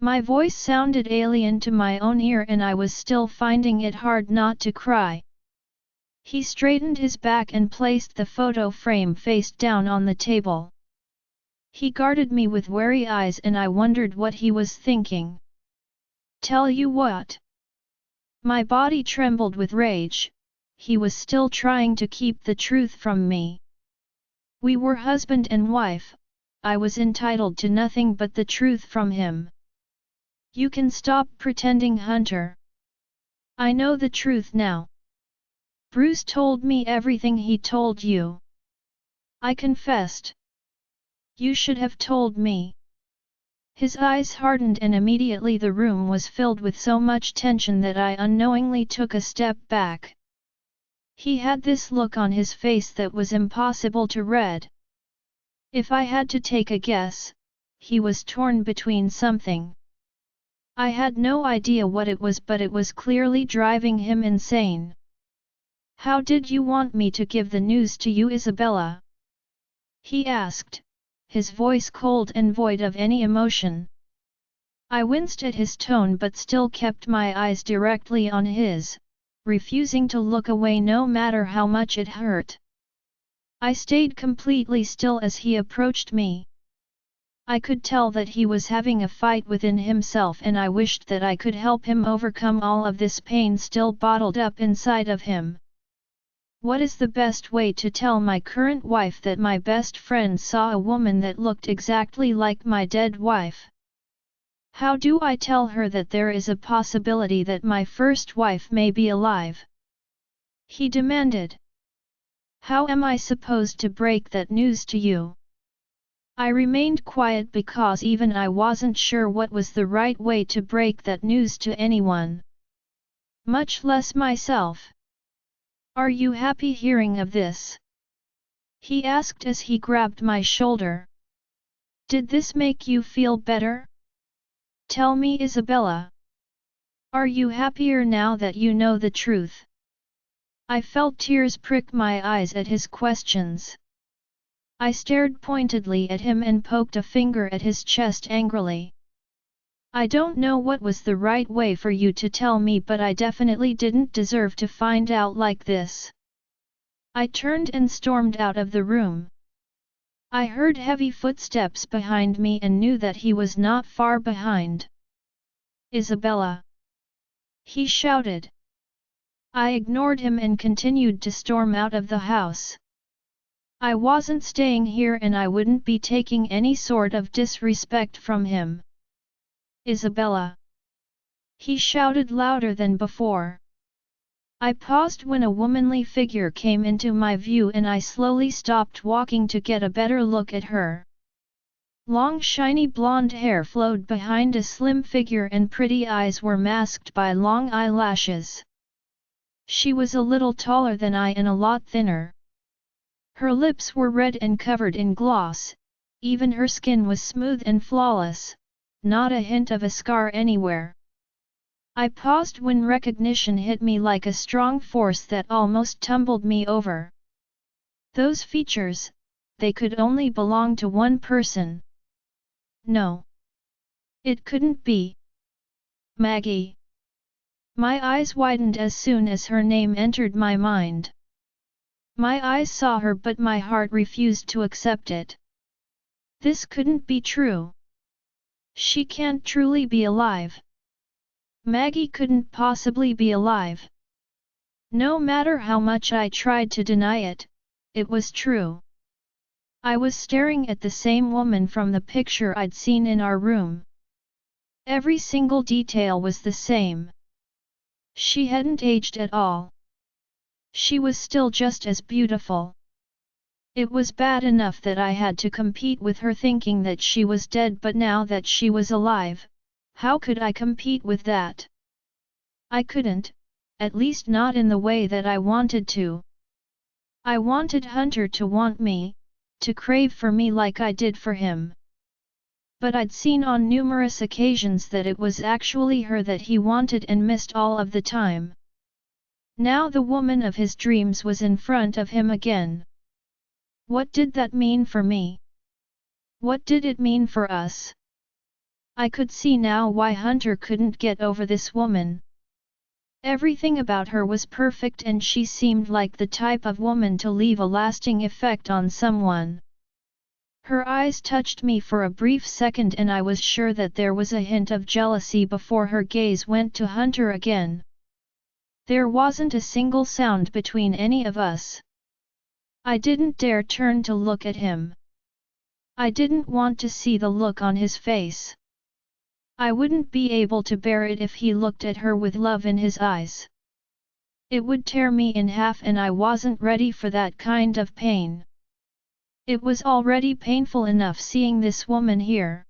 My voice sounded alien to my own ear, and I was still finding it hard not to cry. He straightened his back and placed the photo frame face down on the table. He guarded me with wary eyes, and I wondered what he was thinking. "Tell you what?" My body trembled with rage. He was still trying to keep the truth from me. We were husband and wife. I was entitled to nothing but the truth from him. "You can stop pretending, Hunter. I know the truth now. Bruce told me everything he told you." I confessed. "You should have told me." His eyes hardened, and immediately the room was filled with so much tension that I unknowingly took a step back. He had this look on his face that was impossible to read. If I had to take a guess, he was torn between something. I had no idea what it was, but it was clearly driving him insane. "How did you want me to give the news to you, Isabella?" he asked, his voice cold and void of any emotion. I winced at his tone, but still kept my eyes directly on his, refusing to look away no matter how much it hurt. I stayed completely still as he approached me. I could tell that he was having a fight within himself, and I wished that I could help him overcome all of this pain still bottled up inside of him. What is the best way to tell my current wife that my best friend saw a woman that looked exactly like my dead wife? How do I tell her that there is a possibility that my first wife may be alive? He demanded. "How am I supposed to break that news to you?" I remained quiet because even I wasn't sure what was the right way to break that news to anyone. Much less myself. "Are you happy hearing of this?" he asked as he grabbed my shoulder. "Did this make you feel better? Tell me, Isabella. Are you happier now that you know the truth?" I felt tears prick my eyes at his questions. I stared pointedly at him and poked a finger at his chest angrily. "I don't know what was the right way for you to tell me, but I definitely didn't deserve to find out like this." I turned and stormed out of the room. I heard heavy footsteps behind me and knew that he was not far behind. "Isabella!" he shouted. I ignored him and continued to storm out of the house. I wasn't staying here, and I wouldn't be taking any sort of disrespect from him. "Isabella!" he shouted louder than before. I paused when a womanly figure came into my view and I slowly stopped walking to get a better look at her. Long shiny blonde hair flowed behind a slim figure and pretty eyes were masked by long eyelashes. She was a little taller than I and a lot thinner. Her lips were red and covered in gloss, even her skin was smooth and flawless, not a hint of a scar anywhere. I paused when recognition hit me like a strong force that almost tumbled me over. Those features, they could only belong to one person. No. It couldn't be. Maggie. My eyes widened as soon as her name entered my mind. My eyes saw her but my heart refused to accept it. This couldn't be true. She can't truly be alive. Maggie couldn't possibly be alive. No matter how much I tried to deny it, it was true. I was staring at the same woman from the picture I'd seen in our room. Every single detail was the same. She hadn't aged at all. She was still just as beautiful. It was bad enough that I had to compete with her thinking that she was dead, but now that she was alive, how could I compete with that? I couldn't, at least not in the way that I wanted to. I wanted Hunter to want me, to crave for me like I did for him. But I'd seen on numerous occasions that it was actually her that he wanted and missed all of the time. Now the woman of his dreams was in front of him again. What did that mean for me? What did it mean for us? I could see now why Hunter couldn't get over this woman. Everything about her was perfect and she seemed like the type of woman to leave a lasting effect on someone. Her eyes touched me for a brief second and I was sure that there was a hint of jealousy before her gaze went to Hunter again. There wasn't a single sound between any of us. I didn't dare turn to look at him. I didn't want to see the look on his face. I wouldn't be able to bear it if he looked at her with love in his eyes. It would tear me in half and I wasn't ready for that kind of pain. It was already painful enough seeing this woman here.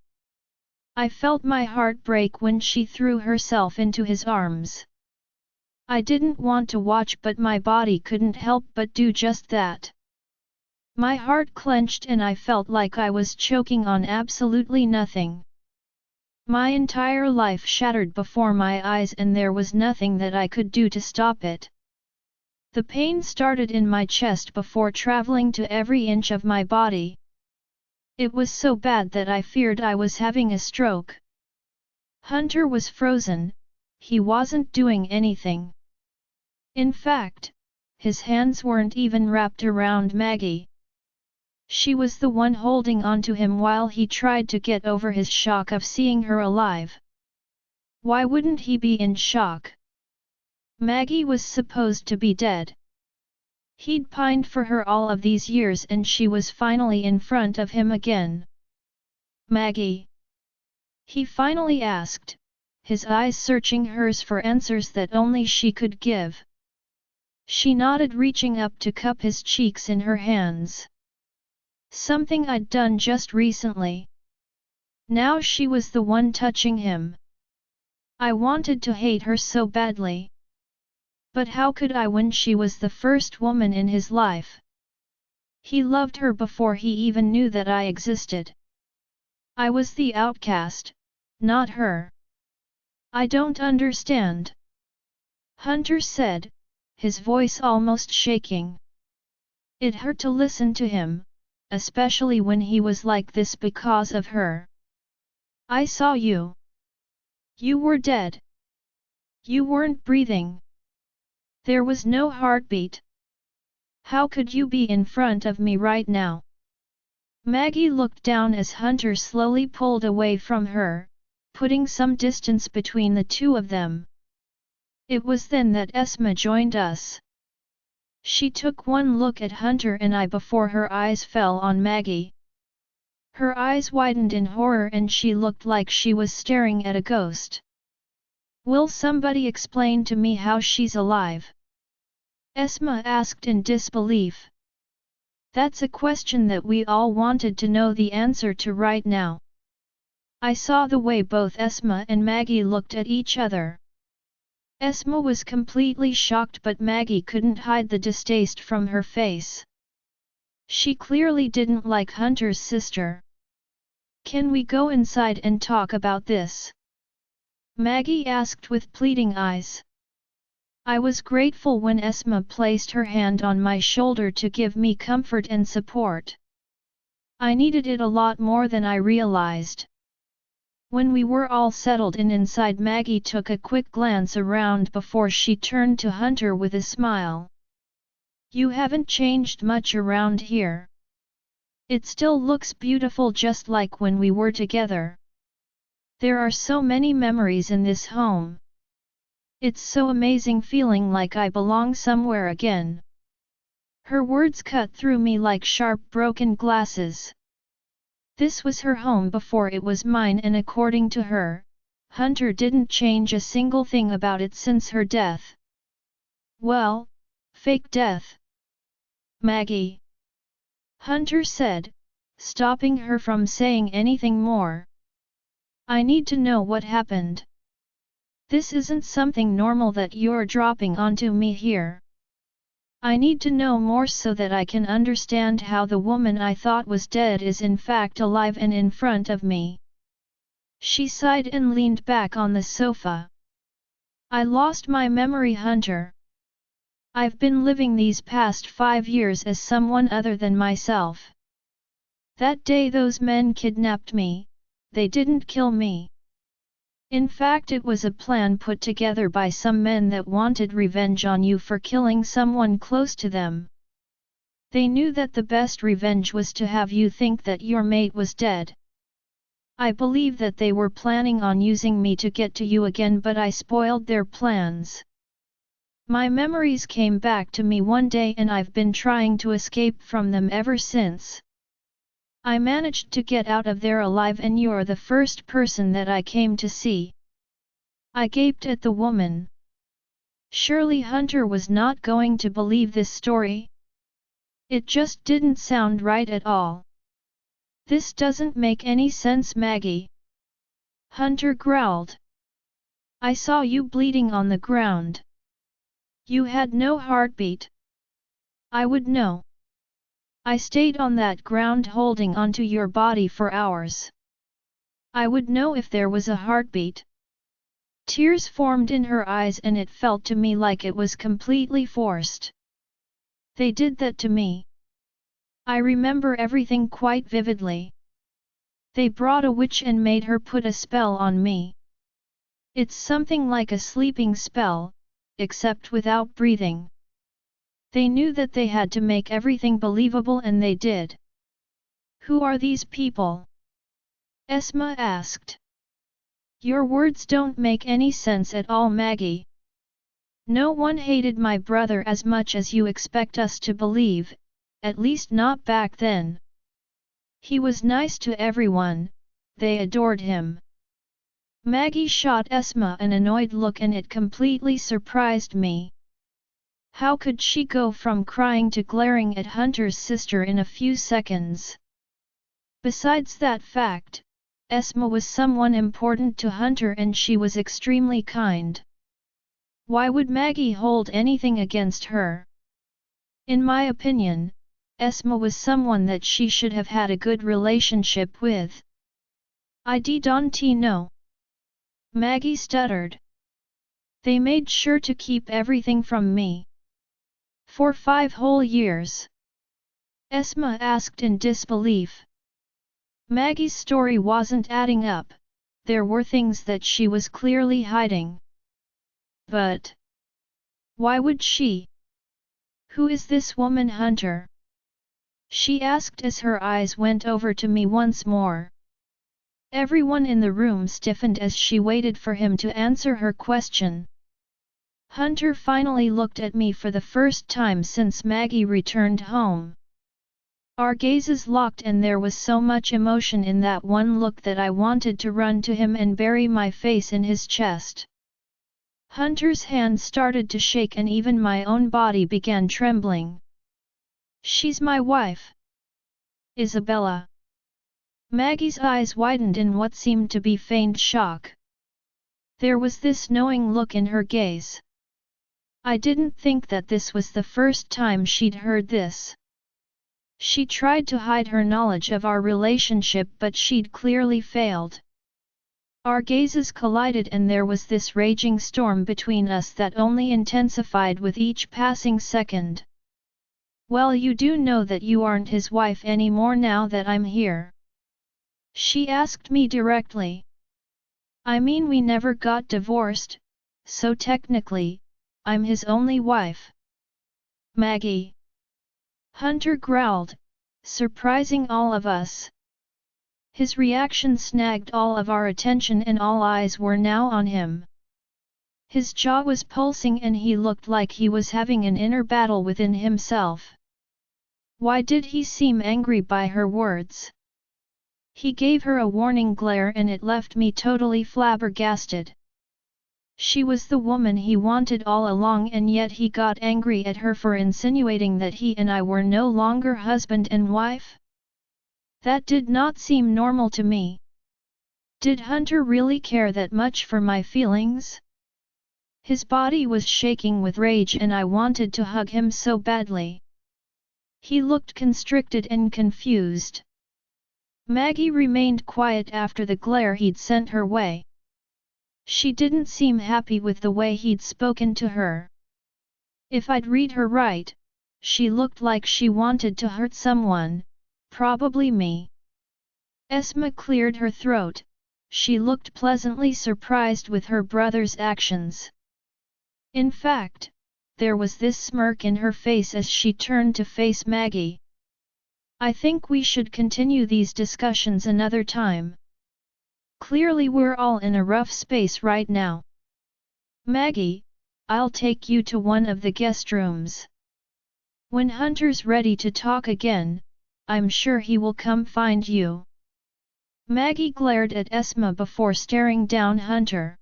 I felt my heart break when she threw herself into his arms. I didn't want to watch but my body couldn't help but do just that. My heart clenched and I felt like I was choking on absolutely nothing. My entire life shattered before my eyes and there was nothing that I could do to stop it. The pain started in my chest before traveling to every inch of my body. It was so bad that I feared I was having a stroke. Hunter was frozen, he wasn't doing anything. In fact, his hands weren't even wrapped around Maggie. She was the one holding onto him while he tried to get over his shock of seeing her alive. Why wouldn't he be in shock? Maggie was supposed to be dead. He'd pined for her all of these years and she was finally in front of him again. Maggie? He finally asked, his eyes searching hers for answers that only she could give. She nodded, reaching up to cup his cheeks in her hands. Something I'd done just recently. Now she was the one touching him. I wanted to hate her so badly. But how could I when she was the first woman in his life? He loved her before he even knew that I existed. I was the outcast, not her. I don't understand. Hunter said, his voice almost shaking. It hurt to listen to him, especially when he was like this because of her. I saw you. You were dead. You weren't breathing. There was no heartbeat. How could you be in front of me right now? Maggie looked down as Hunter slowly pulled away from her, putting some distance between the two of them. It was then that Esma joined us. She took one look at Hunter and I before her eyes fell on Maggie. Her eyes widened in horror and she looked like she was staring at a ghost. Will somebody explain to me how she's alive? Esma asked in disbelief. That's a question that we all wanted to know the answer to right now. I saw the way both Esma and Maggie looked at each other. Esma was completely shocked, but Maggie couldn't hide the distaste from her face. She clearly didn't like Hunter's sister. Can we go inside and talk about this? Maggie asked with pleading eyes. I was grateful when Esma placed her hand on my shoulder to give me comfort and support. I needed it a lot more than I realized. When we were all settled in inside, Maggie took a quick glance around before she turned to Hunter with a smile. You haven't changed much around here. It still looks beautiful just like when we were together. There are so many memories in this home. It's so amazing feeling like I belong somewhere again. Her words cut through me like sharp broken glasses. This was her home before it was mine, and according to her, Hunter didn't change a single thing about it since her death. Well, fake death. Maggie, Hunter said, stopping her from saying anything more. I need to know what happened. This isn't something normal that you're dropping onto me here. I need to know more so that I can understand how the woman I thought was dead is in fact alive and in front of me. She sighed and leaned back on the sofa. I lost my memory, Hunter. I've been living these past 5 years as someone other than myself. That day those men kidnapped me, they didn't kill me. In fact, it was a plan put together by some men that wanted revenge on you for killing someone close to them. They knew that the best revenge was to have you think that your mate was dead. I believe that they were planning on using me to get to you again, but I spoiled their plans. My memories came back to me one day and I've been trying to escape from them ever since. I managed to get out of there alive, and you're the first person that I came to see. I gaped at the woman. Surely Hunter was not going to believe this story? It just didn't sound right at all. This doesn't make any sense, Maggie. Hunter growled. I saw you bleeding on the ground. You had no heartbeat. I would know. I stayed on that ground holding onto your body for hours. I would know if there was a heartbeat. Tears formed in her eyes and it felt to me like it was completely forced. They did that to me. I remember everything quite vividly. They brought a witch and made her put a spell on me. It's something like a sleeping spell, except without breathing. They knew that they had to make everything believable, and they did. Who are these people? Esma asked. Your words don't make any sense at all, Maggie. No one hated my brother as much as you expect us to believe, at least not back then. He was nice to everyone, they adored him. Maggie shot Esma an annoyed look and it completely surprised me. How could she go from crying to glaring at Hunter's sister in a few seconds? Besides that fact, Esma was someone important to Hunter and she was extremely kind. Why would Maggie hold anything against her? In my opinion, Esma was someone that she should have had a good relationship with. I don't know. Maggie stuttered. They made sure to keep everything from me. For 5 whole years? Esma asked in disbelief. Maggie's story wasn't adding up, there were things that she was clearly hiding. But why would she? Who is this woman, Hunter? She asked as her eyes went over to me once more. Everyone in the room stiffened as she waited for him to answer her question. Hunter finally looked at me for the first time since Maggie returned home. Our gazes locked and there was so much emotion in that one look that I wanted to run to him and bury my face in his chest. Hunter's hand started to shake and even my own body began trembling. She's my wife. Isabella. Maggie's eyes widened in what seemed to be feigned shock. There was this knowing look in her gaze. I didn't think that this was the first time she'd heard this. She tried to hide her knowledge of our relationship, but she'd clearly failed. Our gazes collided and there was this raging storm between us that only intensified with each passing second. Well, you do know that you aren't his wife anymore now that I'm here? She asked me directly. I mean, we never got divorced, so technically, I'm his only wife. Maggie. Hunter growled, surprising all of us. His reaction snagged all of our attention and all eyes were now on him. His jaw was pulsing and he looked like he was having an inner battle within himself. Why did he seem angry by her words? He gave her a warning glare and it left me totally flabbergasted. She was the woman he wanted all along and yet he got angry at her for insinuating that he and I were no longer husband and wife? That did not seem normal to me. Did Hunter really care that much for my feelings? His body was shaking with rage and I wanted to hug him so badly. He looked constricted and confused. Maggie remained quiet after the glare he'd sent her way. She didn't seem happy with the way he'd spoken to her. If I'd read her right, she looked like she wanted to hurt someone, probably me. Esma cleared her throat. She looked pleasantly surprised with her brother's actions. In fact, there was this smirk in her face as she turned to face Maggie. I think we should continue these discussions another time. Clearly we're all in a rough space right now. Maggie, I'll take you to one of the guest rooms. When Hunter's ready to talk again, I'm sure he will come find you. Maggie glared at Esma before staring down Hunter.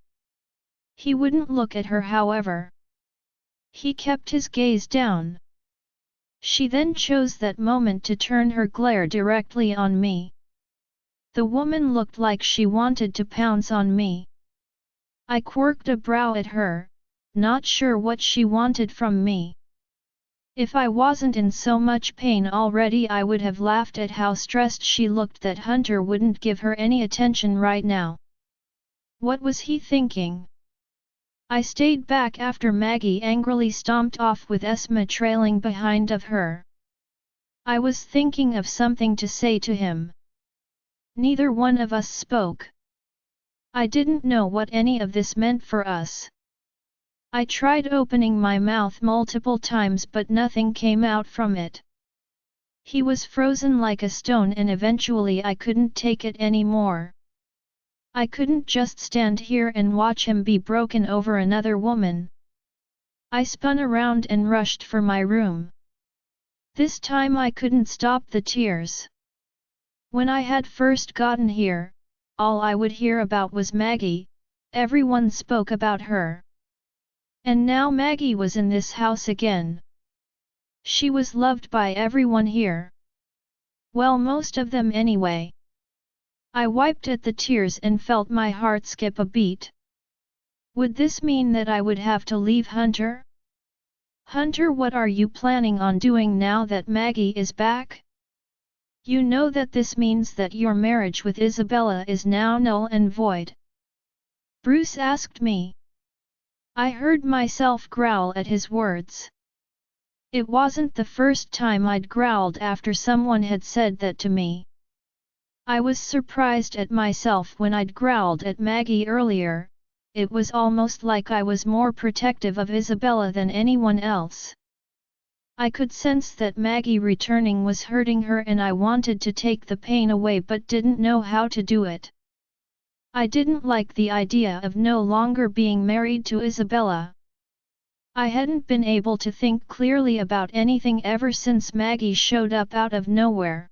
He wouldn't look at her, however. He kept his gaze down. She then chose that moment to turn her glare directly on me. The woman looked like she wanted to pounce on me. I quirked a brow at her, not sure what she wanted from me. If I wasn't in so much pain already, I would have laughed at how stressed she looked that Hunter wouldn't give her any attention right now. What was he thinking? I stayed back after Maggie angrily stomped off with Esma trailing behind of her. I was thinking of something to say to him. Neither one of us spoke. I didn't know what any of this meant for us. I tried opening my mouth multiple times but nothing came out from it. He was frozen like a stone and eventually I couldn't take it anymore. I couldn't just stand here and watch him be broken over another woman. I spun around and rushed for my room. This time I couldn't stop the tears. When I had first gotten here, all I would hear about was Maggie, everyone spoke about her. And now Maggie was in this house again. She was loved by everyone here. Well, most of them anyway. I wiped at the tears and felt my heart skip a beat. Would this mean that I would have to leave Hunter? Hunter, what are you planning on doing now that Maggie is back? You know that this means that your marriage with Isabella is now null and void. Bruce asked me. I heard myself growl at his words. It wasn't the first time I'd growled after someone had said that to me. I was surprised at myself when I'd growled at Maggie earlier. It was almost like I was more protective of Isabella than anyone else. I could sense that Maggie returning was hurting her and I wanted to take the pain away but didn't know how to do it. I didn't like the idea of no longer being married to Isabella. I hadn't been able to think clearly about anything ever since Maggie showed up out of nowhere.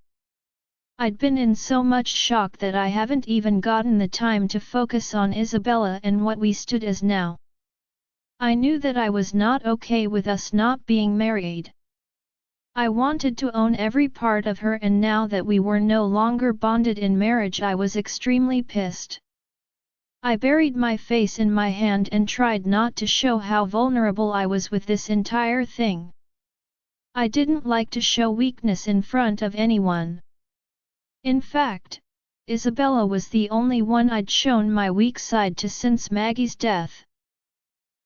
I'd been in so much shock that I haven't even gotten the time to focus on Isabella and what we stood as now. I knew that I was not okay with us not being married. I wanted to own every part of her, and now that we were no longer bonded in marriage I was extremely pissed. I buried my face in my hand and tried not to show how vulnerable I was with this entire thing. I didn't like to show weakness in front of anyone. In fact, Isabella was the only one I'd shown my weak side to since Maggie's death.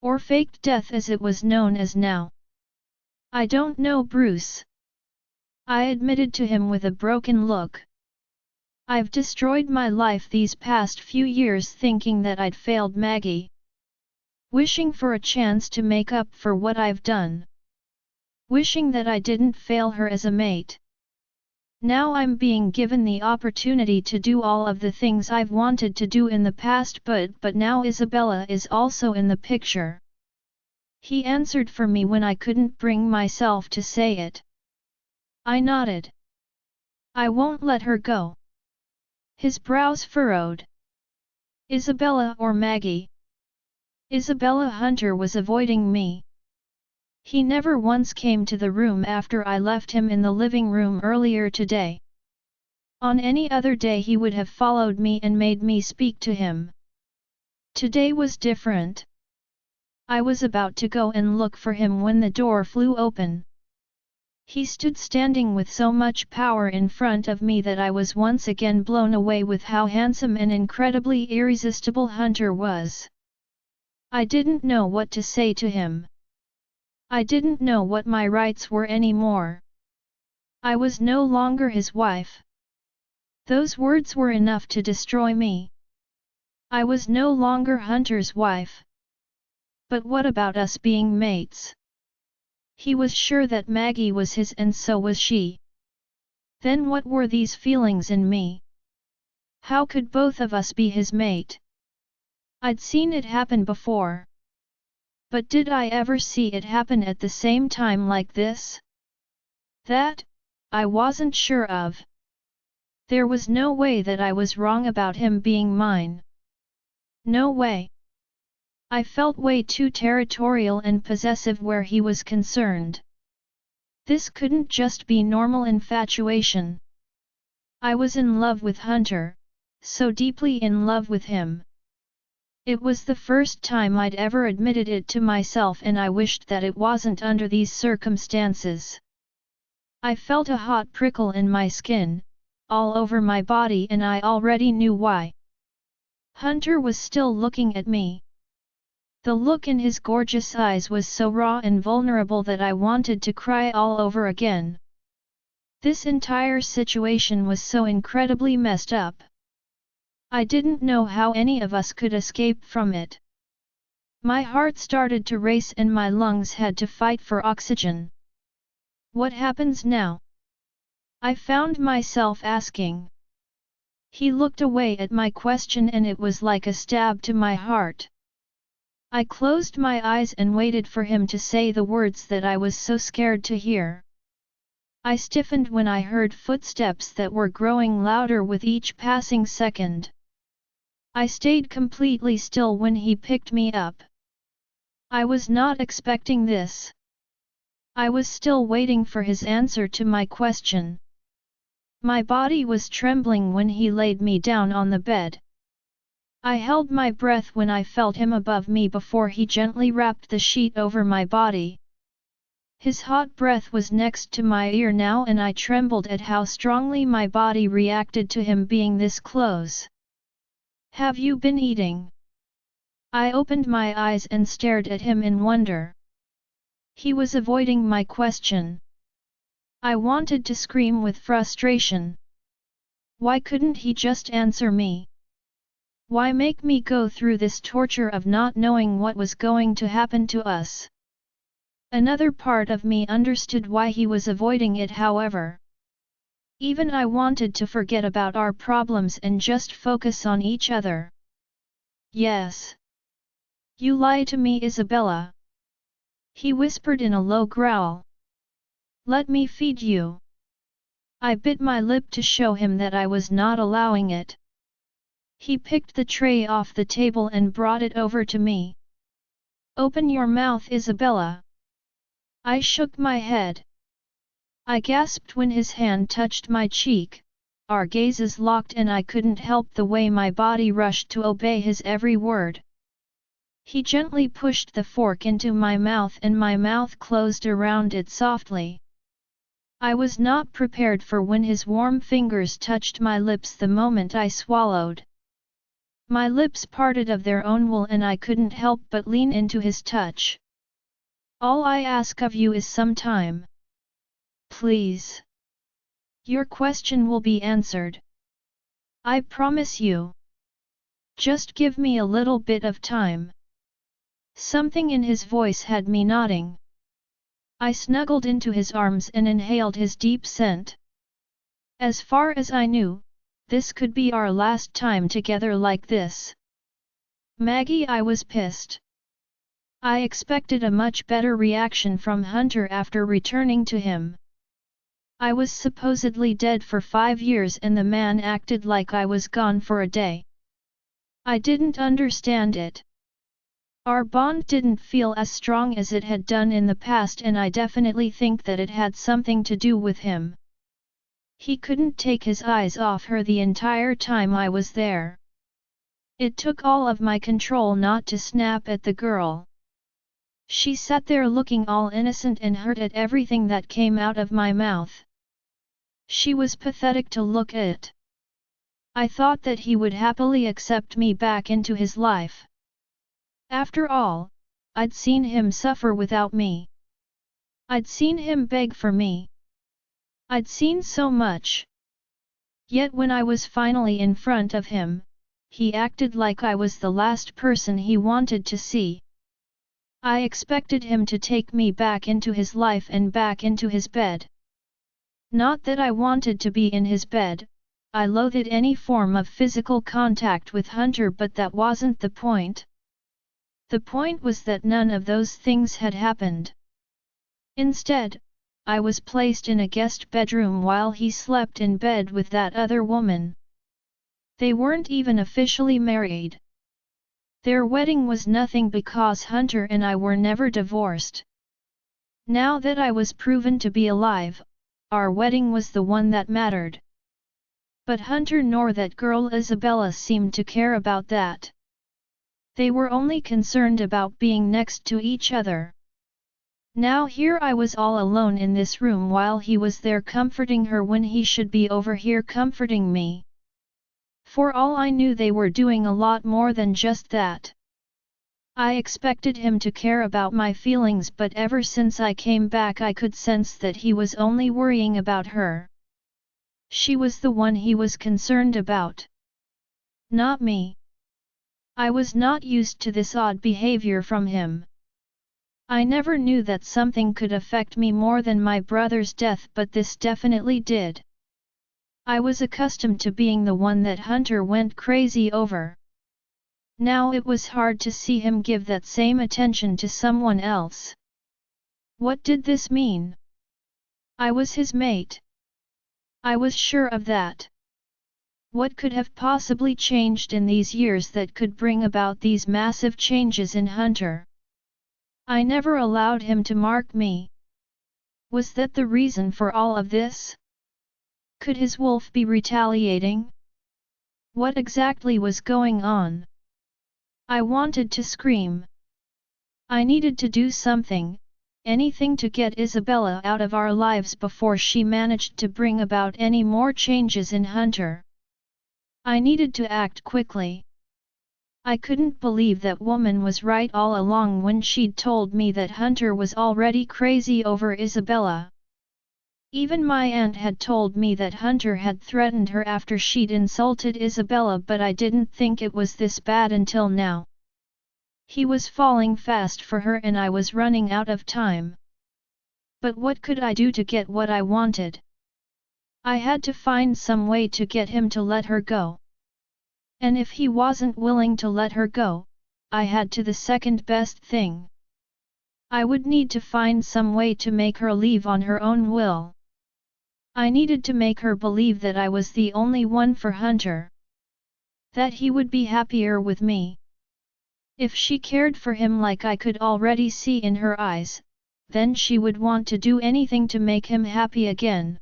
Or faked death as it was known as now. I don't know, Bruce. I admitted to him with a broken look. I've destroyed my life these past few years thinking that I'd failed Maggie. Wishing for a chance to make up for what I've done. Wishing that I didn't fail her as a mate. Now I'm being given the opportunity to do all of the things I've wanted to do in the past, but now Isabella is also in the picture. He answered for me when I couldn't bring myself to say it. I nodded. I won't let her go. His brows furrowed. Isabella or Maggie? Isabella. Hunter was avoiding me. He never once came to the room after I left him in the living room earlier today. On any other day he would have followed me and made me speak to him. Today was different. I was about to go and look for him when the door flew open. He stood standing with so much power in front of me that I was once again blown away with how handsome and incredibly irresistible Hunter was. I didn't know what to say to him. I didn't know what my rights were anymore. I was no longer his wife. Those words were enough to destroy me. I was no longer Hunter's wife. But what about us being mates? He was sure that Maggie was his and so was she. Then what were these feelings in me? How could both of us be his mate? I'd seen it happen before. But did I ever see it happen at the same time like this? That, I wasn't sure of. There was no way that I was wrong about him being mine. No way. I felt way too territorial and possessive where he was concerned. This couldn't just be normal infatuation. I was in love with Hunter, so deeply in love with him. It was the first time I'd ever admitted it to myself, and I wished that it wasn't under these circumstances. I felt a hot prickle in my skin, all over my body, and I already knew why. Hunter was still looking at me. The look in his gorgeous eyes was so raw and vulnerable that I wanted to cry all over again. This entire situation was so incredibly messed up. I didn't know how any of us could escape from it. My heart started to race and my lungs had to fight for oxygen. What happens now? I found myself asking. He looked away at my question and it was like a stab to my heart. I closed my eyes and waited for him to say the words that I was so scared to hear. I stiffened when I heard footsteps that were growing louder with each passing second. I stayed completely still when he picked me up. I was not expecting this. I was still waiting for his answer to my question. My body was trembling when he laid me down on the bed. I held my breath when I felt him above me before he gently wrapped the sheet over my body. His hot breath was next to my ear now and I trembled at how strongly my body reacted to him being this close. Have you been eating? I opened my eyes and stared at him in wonder. He was avoiding my question. I wanted to scream with frustration. Why couldn't he just answer me? Why make me go through this torture of not knowing what was going to happen to us? Another part of me understood why he was avoiding it, however. Even I wanted to forget about our problems and just focus on each other. Yes. You lie to me, Isabella. He whispered in a low growl. Let me feed you. I bit my lip to show him that I was not allowing it. He picked the tray off the table and brought it over to me. Open your mouth, Isabella. I shook my head. I gasped when his hand touched my cheek. Our gazes locked and I couldn't help the way my body rushed to obey his every word. He gently pushed the fork into my mouth and my mouth closed around it softly. I was not prepared for when his warm fingers touched my lips the moment I swallowed. My lips parted of their own will and I couldn't help but lean into his touch. All I ask of you is some time. Please. Your question will be answered. I promise you. Just give me a little bit of time. Something in his voice had me nodding. I snuggled into his arms and inhaled his deep scent. As far as I knew, this could be our last time together like this. Maggie, I was pissed. I expected a much better reaction from Hunter after returning to him. I was supposedly dead for 5 years and the man acted like I was gone for a day. I didn't understand it. Our bond didn't feel as strong as it had done in the past and I definitely think that it had something to do with him. He couldn't take his eyes off her the entire time I was there. It took all of my control not to snap at the girl. She sat there looking all innocent and hurt at everything that came out of my mouth. She was pathetic to look at. I thought that he would happily accept me back into his life. After all, I'd seen him suffer without me. I'd seen him beg for me. I'd seen so much. Yet when I was finally in front of him, he acted like I was the last person he wanted to see. I expected him to take me back into his life and back into his bed. Not that I wanted to be in his bed, I loathed any form of physical contact with Hunter, but that wasn't the point. The point was that none of those things had happened. Instead, I was placed in a guest bedroom while he slept in bed with that other woman. They weren't even officially married. Their wedding was nothing because Hunter and I were never divorced. Now that I was proven to be alive, our wedding was the one that mattered. But Hunter nor that girl Isabella seemed to care about that. They were only concerned about being next to each other. Now here I was all alone in this room while he was there comforting her when he should be over here comforting me. For all I knew, they were doing a lot more than just that. I expected him to care about my feelings, but ever since I came back I could sense that he was only worrying about her. She was the one he was concerned about. Not me. I was not used to this odd behavior from him. I never knew that something could affect me more than my brother's death, but this definitely did. I was accustomed to being the one that Hunter went crazy over. Now it was hard to see him give that same attention to someone else. What did this mean? I was his mate. I was sure of that. What could have possibly changed in these years that could bring about these massive changes in Hunter? I never allowed him to mark me. Was that the reason for all of this? Could his wolf be retaliating? What exactly was going on? I wanted to scream. I needed to do something, anything to get Isabella out of our lives before she managed to bring about any more changes in Hunter. I needed to act quickly. I couldn't believe that woman was right all along when she'd told me that Hunter was already crazy over Isabella. Even my aunt had told me that Hunter had threatened her after she'd insulted Isabella, but I didn't think it was this bad until now. He was falling fast for her and I was running out of time. But what could I do to get what I wanted? I had to find some way to get him to let her go. And if he wasn't willing to let her go, I had to the second best thing. I would need to find some way to make her leave on her own will. I needed to make her believe that I was the only one for Hunter. That he would be happier with me. If she cared for him like I could already see in her eyes, then she would want to do anything to make him happy again.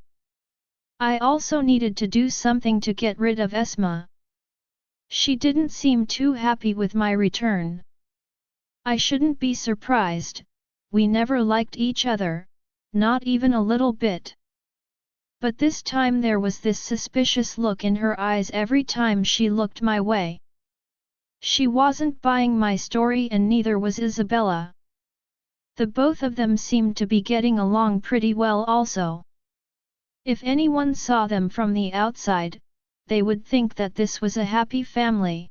I also needed to do something to get rid of Esma. She didn't seem too happy with my return. I shouldn't be surprised, we never liked each other, not even a little bit. But this time there was this suspicious look in her eyes every time she looked my way. She wasn't buying my story and neither was Isabella. The both of them seemed to be getting along pretty well also. If anyone saw them from the outside, they would think that this was a happy family.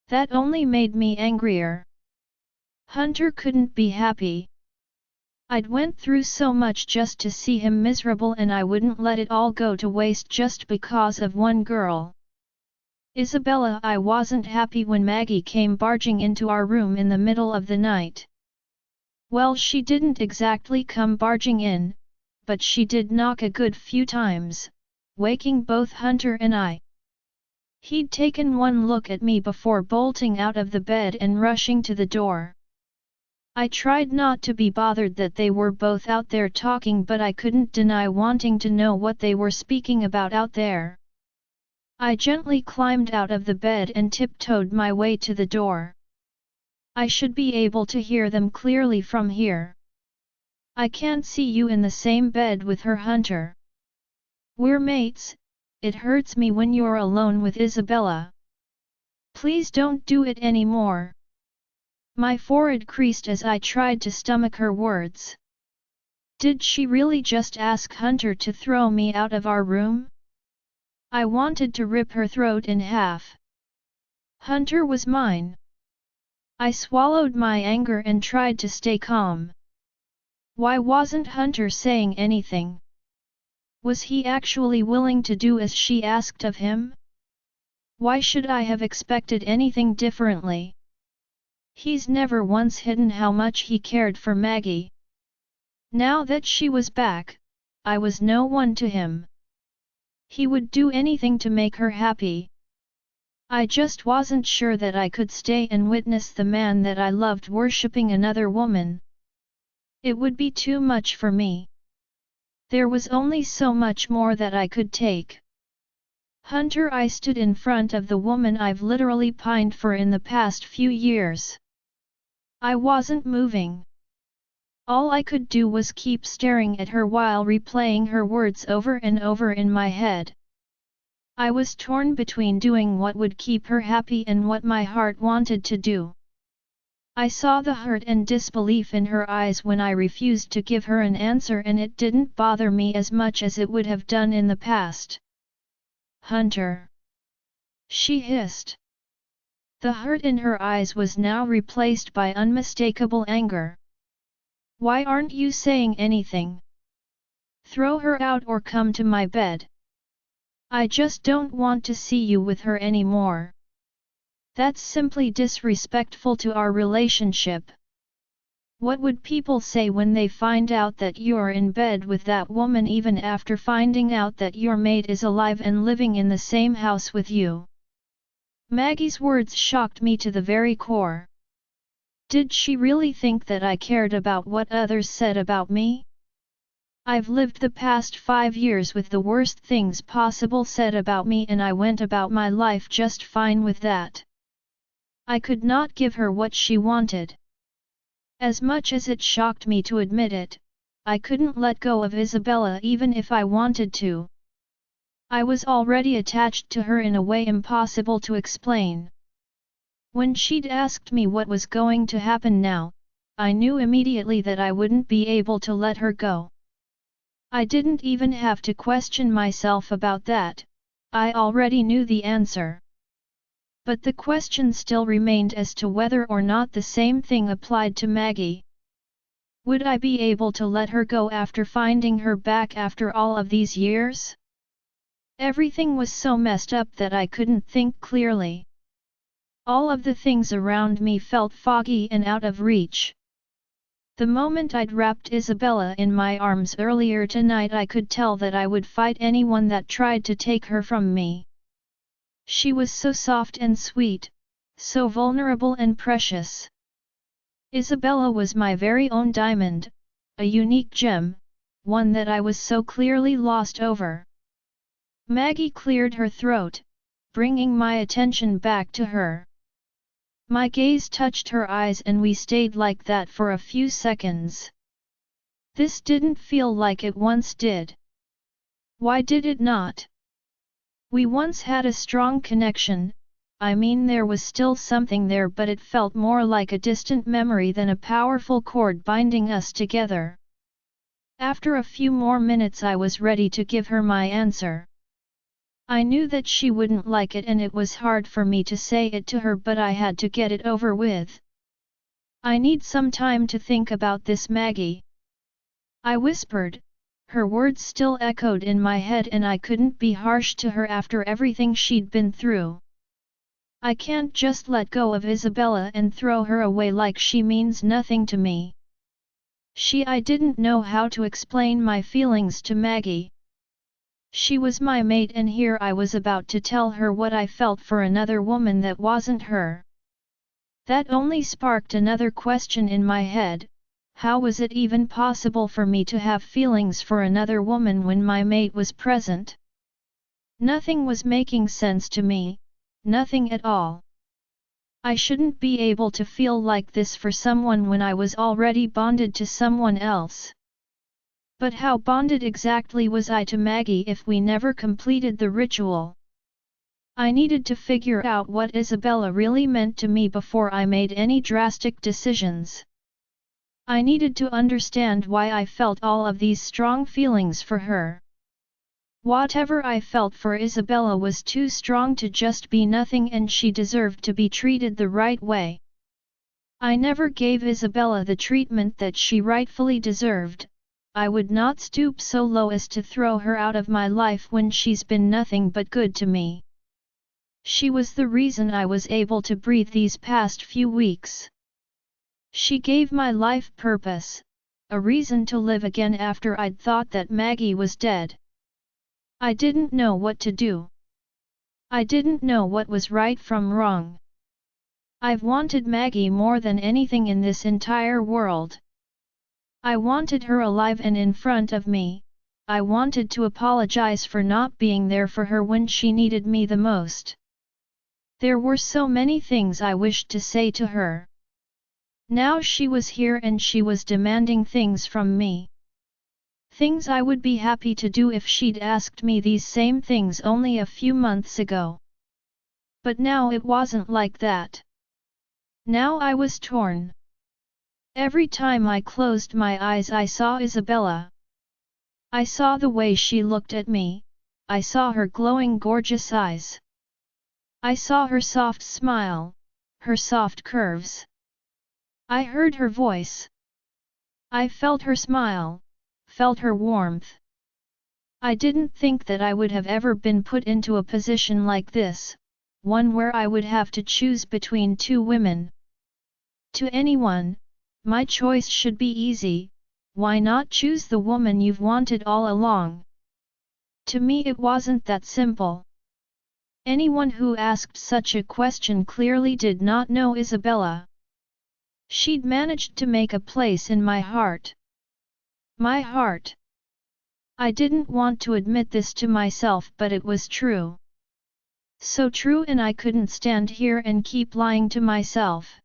That only made me angrier. Hunter couldn't be happy. I'd went through so much just to see him miserable and I wouldn't let it all go to waste just because of one girl. Isabella, I wasn't happy when Maggie came barging into our room in the middle of the night. Well, she didn't exactly come barging in, but she did knock a good few times, waking both Hunter and I. He'd taken one look at me before bolting out of the bed and rushing to the door. I tried not to be bothered that they were both out there talking, but I couldn't deny wanting to know what they were speaking about out there. I gently climbed out of the bed and tiptoed my way to the door. I should be able to hear them clearly from here. I can't see you in the same bed with her, Hunter. We're mates, it hurts me when you're alone with Isabella. Please don't do it anymore. My forehead creased as I tried to stomach her words. Did she really just ask Hunter to throw me out of our room? I wanted to rip her throat in half. Hunter was mine. I swallowed my anger and tried to stay calm. Why wasn't Hunter saying anything? Was he actually willing to do as she asked of him? Why should I have expected anything differently? He's never once hidden how much he cared for Maggie. Now that she was back, I was no one to him. He would do anything to make her happy. I just wasn't sure that I could stay and witness the man that I loved worshipping another woman. It would be too much for me. There was only so much more that I could take. Hunter, I stood in front of the woman I've literally pined for in the past few years. I wasn't moving. All I could do was keep staring at her while replaying her words over and over in my head. I was torn between doing what would keep her happy and what my heart wanted to do. I saw the hurt and disbelief in her eyes when I refused to give her an answer, and it didn't bother me as much as it would have done in the past. Hunter, she hissed. The hurt in her eyes was now replaced by unmistakable anger. Why aren't you saying anything? Throw her out or come to my bed. I just don't want to see you with her anymore. That's simply disrespectful to our relationship. What would people say when they find out that you're in bed with that woman, even after finding out that your mate is alive and living in the same house with you? Maggie's words shocked me to the very core. Did she really think that I cared about what others said about me? I've lived the past 5 years with the worst things possible said about me, and I went about my life just fine with that. I could not give her what she wanted. As much as it shocked me to admit it, I couldn't let go of Isabella even if I wanted to. I was already attached to her in a way impossible to explain. When she'd asked me what was going to happen now, I knew immediately that I wouldn't be able to let her go. I didn't even have to question myself about that, I already knew the answer. But the question still remained as to whether or not the same thing applied to Maggie. Would I be able to let her go after finding her back after all of these years? Everything was so messed up that I couldn't think clearly. All of the things around me felt foggy and out of reach. The moment I'd wrapped Isabella in my arms earlier tonight, I could tell that I would fight anyone that tried to take her from me. She was so soft and sweet, so vulnerable and precious. Isabella was my very own diamond, a unique gem, one that I was so clearly lost over. Maggie cleared her throat, bringing my attention back to her. My gaze touched her eyes and we stayed like that for a few seconds. This didn't feel like it once did. Why did it not? We once had a strong connection, I mean there was still something there, but it felt more like a distant memory than a powerful cord binding us together. After a few more minutes I was ready to give her my answer. I knew that she wouldn't like it and it was hard for me to say it to her, but I had to get it over with. I need some time to think about this, Maggie, I whispered. Her words still echoed in my head and I couldn't be harsh to her after everything she'd been through. I can't just let go of Isabella and throw her away like she means nothing to me. I didn't know how to explain my feelings to Maggie. She was my mate and here I was about to tell her what I felt for another woman that wasn't her. That only sparked another question in my head. How was it even possible for me to have feelings for another woman when my mate was present? Nothing was making sense to me, nothing at all. I shouldn't be able to feel like this for someone when I was already bonded to someone else. But how bonded exactly was I to Maggie if we never completed the ritual? I needed to figure out what Isabella really meant to me before I made any drastic decisions. I needed to understand why I felt all of these strong feelings for her. Whatever I felt for Isabella was too strong to just be nothing and she deserved to be treated the right way. I never gave Isabella the treatment that she rightfully deserved. I would not stoop so low as to throw her out of my life when she's been nothing but good to me. She was the reason I was able to breathe these past few weeks. She gave my life purpose, a reason to live again after I'd thought that Maggie was dead. I didn't know what to do. I didn't know what was right from wrong. I've wanted Maggie more than anything in this entire world. I wanted her alive and in front of me. I wanted to apologize for not being there for her when she needed me the most. There were so many things I wished to say to her. Now she was here and she was demanding things from me. Things I would be happy to do if she'd asked me these same things only a few months ago. But now it wasn't like that. Now I was torn. Every time I closed my eyes I saw Isabella. I saw the way she looked at me, I saw her glowing gorgeous eyes. I saw her soft smile, her soft curves. I heard her voice. I felt her smile, felt her warmth. I didn't think that I would have ever been put into a position like this, one where I would have to choose between two women. To anyone, my choice should be easy. Why not choose the woman you've wanted all along? To me it wasn't that simple. Anyone who asked such a question clearly did not know Isabella. She'd managed to make a place in my heart. My heart. I didn't want to admit this to myself, but it was true. So true, and I couldn't stand here and keep lying to myself.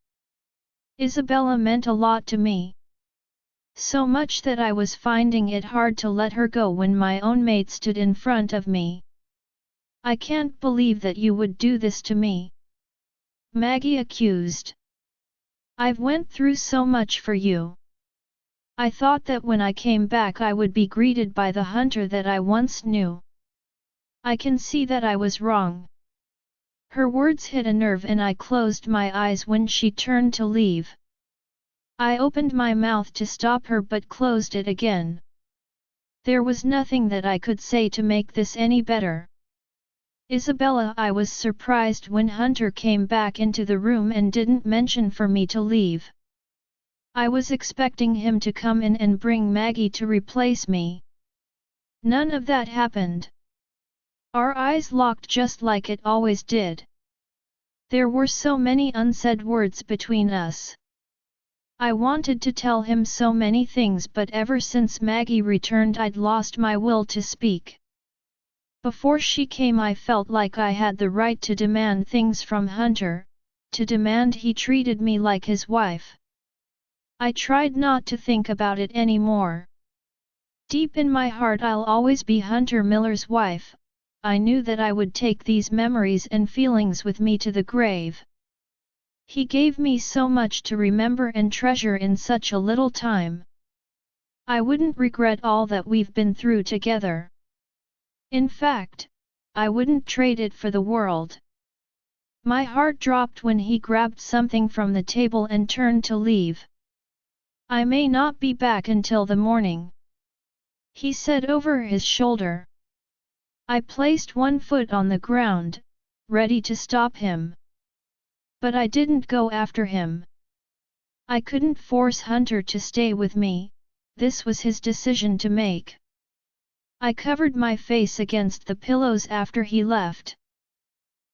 Isabella meant a lot to me. So much that I was finding it hard to let her go when my own mate stood in front of me. I can't believe that you would do this to me, Maggie accused. I've went through so much for you. I thought that when I came back I would be greeted by the hunter that I once knew. I can see that I was wrong. Her words hit a nerve and I closed my eyes when she turned to leave. I opened my mouth to stop her but closed it again. There was nothing that I could say to make this any better. Isabella, I was surprised when Hunter came back into the room and didn't mention for me to leave. I was expecting him to come in and bring Maggie to replace me. None of that happened. Our eyes locked just like it always did. There were so many unsaid words between us. I wanted to tell him so many things, but ever since Maggie returned I'd lost my will to speak. Before she came I felt like I had the right to demand things from Hunter, to demand he treated me like his wife. I tried not to think about it anymore. Deep in my heart I'll always be Hunter Miller's wife. I knew that I would take these memories and feelings with me to the grave. He gave me so much to remember and treasure in such a little time. I wouldn't regret all that we've been through together. In fact, I wouldn't trade it for the world. My heart dropped when he grabbed something from the table and turned to leave. I may not be back until the morning, he said over his shoulder. I placed one foot on the ground, ready to stop him. But I didn't go after him. I couldn't force Hunter to stay with me, this was his decision to make. I covered my face against the pillows after he left.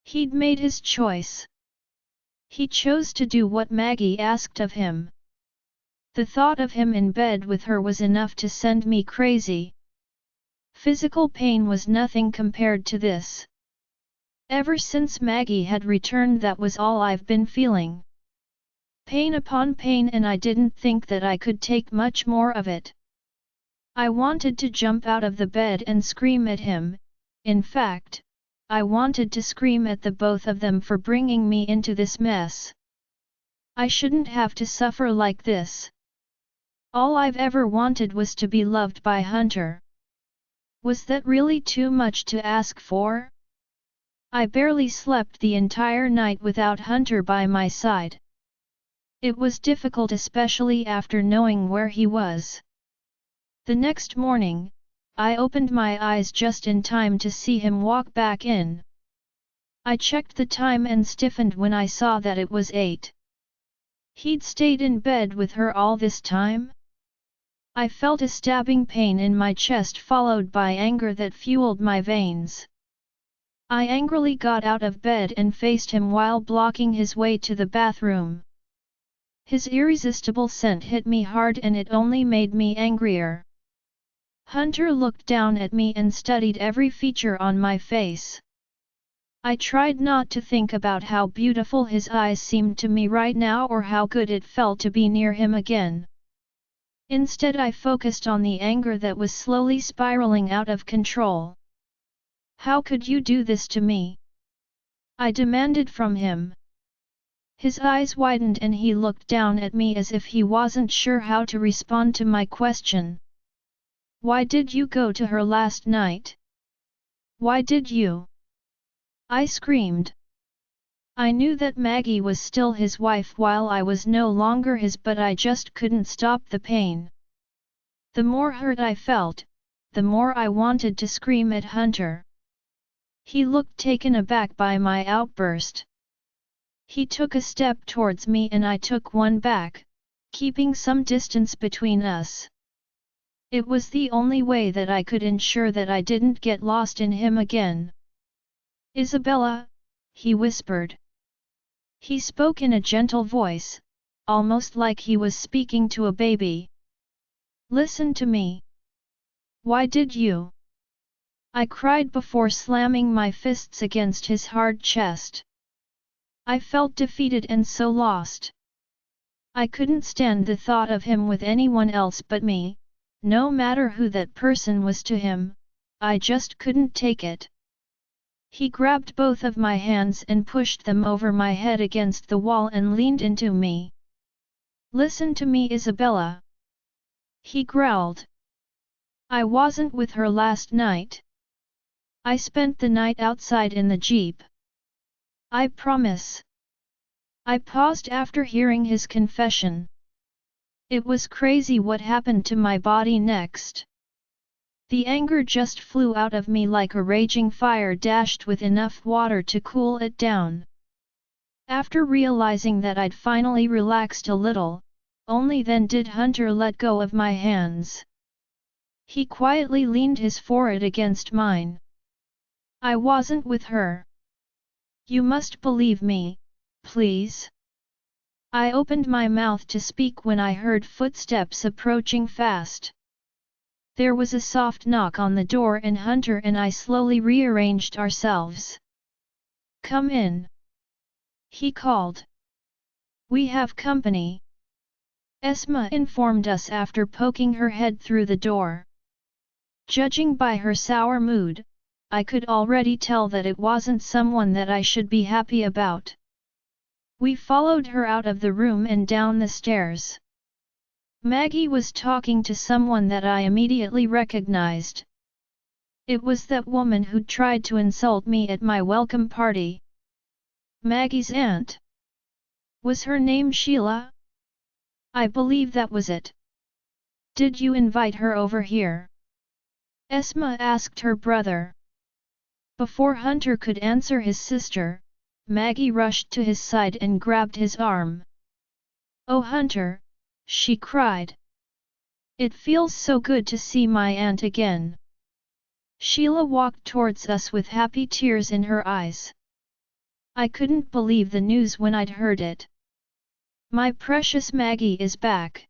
He'd made his choice. He chose to do what Maggie asked of him. The thought of him in bed with her was enough to send me crazy. Physical pain was nothing compared to this. Ever since Maggie had returned, that was all I've been feeling. Pain upon pain, and I didn't think that I could take much more of it. I wanted to jump out of the bed and scream at him. In fact, I wanted to scream at the both of them for bringing me into this mess. I shouldn't have to suffer like this. All I've ever wanted was to be loved by Hunter. Was that really too much to ask for? I barely slept the entire night without Hunter by my side. It was difficult, especially after knowing where he was. The next morning, I opened my eyes just in time to see him walk back in. I checked the time and stiffened when I saw that it was 8. He'd stayed in bed with her all this time? I felt a stabbing pain in my chest, followed by anger that fueled my veins. I angrily got out of bed and faced him while blocking his way to the bathroom. His irresistible scent hit me hard, and it only made me angrier. Hunter looked down at me and studied every feature on my face. I tried not to think about how beautiful his eyes seemed to me right now or how good it felt to be near him again. Instead, I focused on the anger that was slowly spiraling out of control. How could you do this to me? I demanded from him. His eyes widened and he looked down at me as if he wasn't sure how to respond to my question. Why did you go to her last night? Why did you? I screamed. I knew that Maggie was still his wife while I was no longer his, but I just couldn't stop the pain. The more hurt I felt, the more I wanted to scream at Hunter. He looked taken aback by my outburst. He took a step towards me and I took one back, keeping some distance between us. It was the only way that I could ensure that I didn't get lost in him again. Isabella, he whispered. He spoke in a gentle voice, almost like he was speaking to a baby. Listen to me. Why did you? I cried before slamming my fists against his hard chest. I felt defeated and so lost. I couldn't stand the thought of him with anyone else but me, no matter who that person was to him. I just couldn't take it. He grabbed both of my hands and pushed them over my head against the wall and leaned into me. Listen to me, Isabella. He growled. I wasn't with her last night. I spent the night outside in the jeep. I promise. I paused after hearing his confession. It was crazy what happened to my body next. The anger just flew out of me like a raging fire dashed with enough water to cool it down. After realizing that I'd finally relaxed a little, only then did Hunter let go of my hands. He quietly leaned his forehead against mine. I wasn't with her. You must believe me, please?" I opened my mouth to speak when I heard footsteps approaching fast. There was a soft knock on the door and Hunter and I slowly rearranged ourselves. "Come in," he called. "We have company," Esma informed us after poking her head through the door. Judging by her sour mood, I could already tell that it wasn't someone that I should be happy about. We followed her out of the room and down the stairs. Maggie was talking to someone that I immediately recognized. It was that woman who'd tried to insult me at my welcome party. Maggie's aunt. Was her name Sheila? I believe that was it. "Did you invite her over here?" Esma asked her brother. Before Hunter could answer his sister, Maggie rushed to his side and grabbed his arm. "Oh Hunter," she cried. "It feels so good to see my aunt again." Sheila walked towards us with happy tears in her eyes. I couldn't believe the news when I'd heard it. "My precious Maggie is back."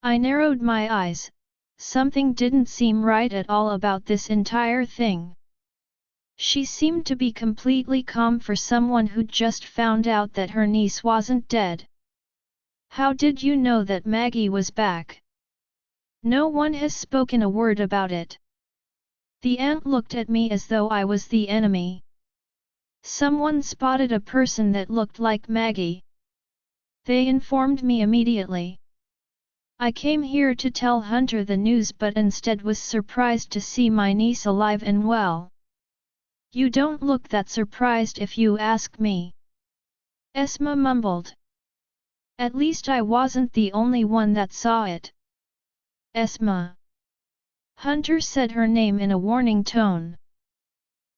I narrowed my eyes. Something didn't seem right at all about this entire thing. She seemed to be completely calm for someone who'd just found out that her niece wasn't dead. "How did you know that Maggie was back?" "No one has spoken a word about it." The aunt looked at me as though I was the enemy. "Someone spotted a person that looked like Maggie. They informed me immediately. I came here to tell Hunter the news but instead was surprised to see my niece alive and well." "You don't look that surprised if you ask me," Esma mumbled. "At least I wasn't the only one that saw it." "Esma." Hunter said her name in a warning tone.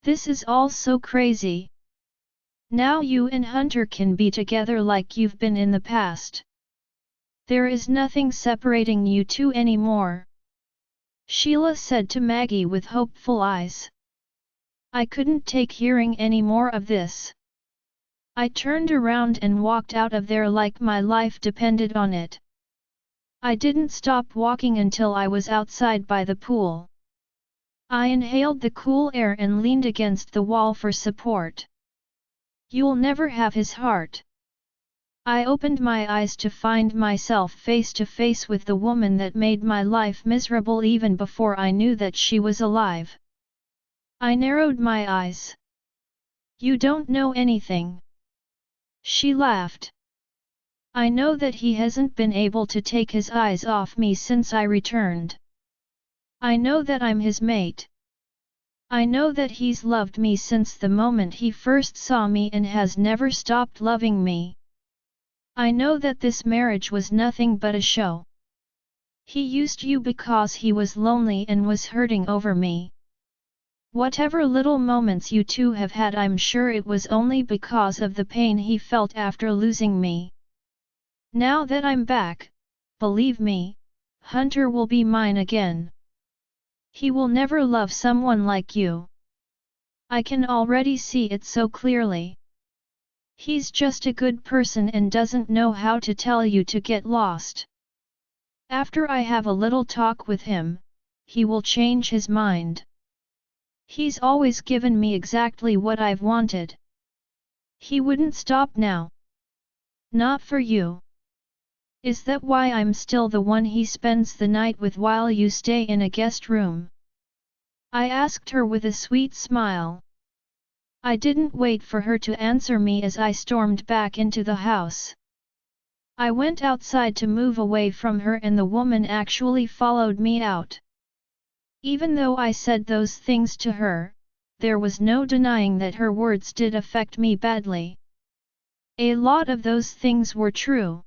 "This is all so crazy. Now you and Hunter can be together like you've been in the past. There is nothing separating you two anymore," Sheila said to Maggie with hopeful eyes. I couldn't take hearing any more of this. I turned around and walked out of there like my life depended on it. I didn't stop walking until I was outside by the pool. I inhaled the cool air and leaned against the wall for support. "You'll never have his heart." I opened my eyes to find myself face to face with the woman that made my life miserable even before I knew that she was alive. I narrowed my eyes. "You don't know anything." She laughed. "I know that he hasn't been able to take his eyes off me since I returned. I know that I'm his mate. I know that he's loved me since the moment he first saw me and has never stopped loving me. I know that this marriage was nothing but a show. He used you because he was lonely and was hurting over me. Whatever little moments you two have had, I'm sure it was only because of the pain he felt after losing me. Now that I'm back, believe me, Hunter will be mine again. He will never love someone like you. I can already see it so clearly. He's just a good person and doesn't know how to tell you to get lost. After I have a little talk with him, he will change his mind. He's always given me exactly what I've wanted. He wouldn't stop now. Not for you. Is that why I'm still the one he spends the night with while you stay in a guest room?" I asked her with a sweet smile. I didn't wait for her to answer me as I stormed back into the house. I went outside to move away from her and the woman actually followed me out. Even though I said those things to her, there was no denying that her words did affect me badly. A lot of those things were true.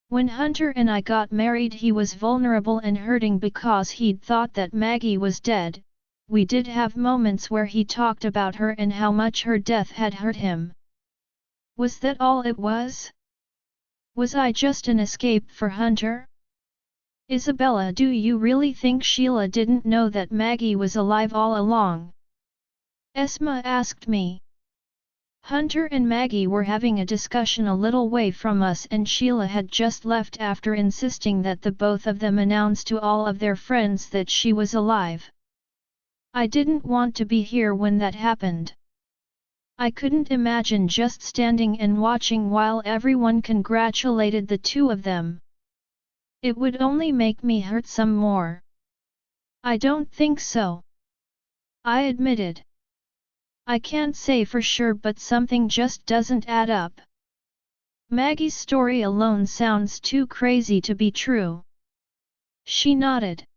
When Hunter and I got married, he was vulnerable and hurting because he'd thought that Maggie was dead. We did have moments where he talked about her and how much her death had hurt him. Was that all it was? Was I just an escape for Hunter? Isabella, do you really think Sheila didn't know that Maggie was alive all along? Esma asked me. Hunter and Maggie were having a discussion a little way from us, and Sheila had just left after insisting that the both of them announce to all of their friends that she was alive. I didn't want to be here when that happened. I couldn't imagine just standing and watching while everyone congratulated the two of them. It would only make me hurt some more. I don't think so, I admitted. I can't say for sure, but something just doesn't add up. Maggie's story alone sounds too crazy to be true. She nodded.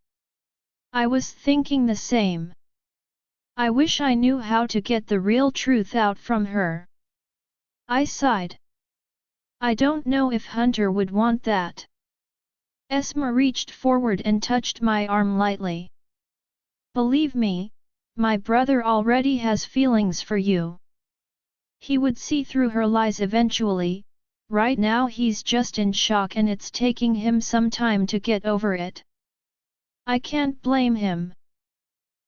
I was thinking the same. I wish I knew how to get the real truth out from her. I sighed. I don't know if Hunter would want that. Esma reached forward and touched my arm lightly. Believe me, my brother already has feelings for you. He would see through her lies eventually. Right now he's just in shock and it's taking him some time to get over it. I can't blame him.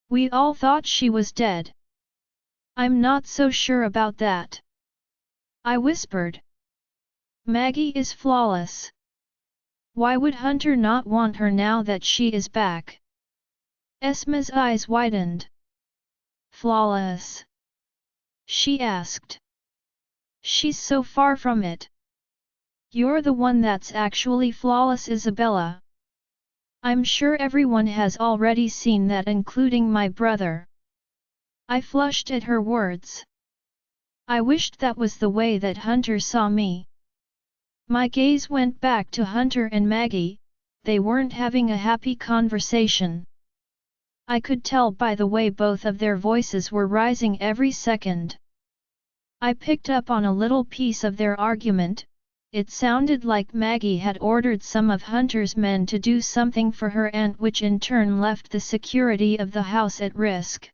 We all thought she was dead. I'm not so sure about that, I whispered. Maggie is flawless. Why would Hunter not want her now that she is back? Esma's eyes widened. Flawless? She asked. She's so far from it. You're the one that's actually flawless, Isabella. I'm sure everyone has already seen that, including my brother. I flushed at her words. I wished that was the way that Hunter saw me. My gaze went back to Hunter and Maggie. They weren't having a happy conversation. I could tell by the way both of their voices were rising every second. I picked up on a little piece of their argument. It sounded like Maggie had ordered some of Hunter's men to do something for her aunt, which in turn left the security of the house at risk.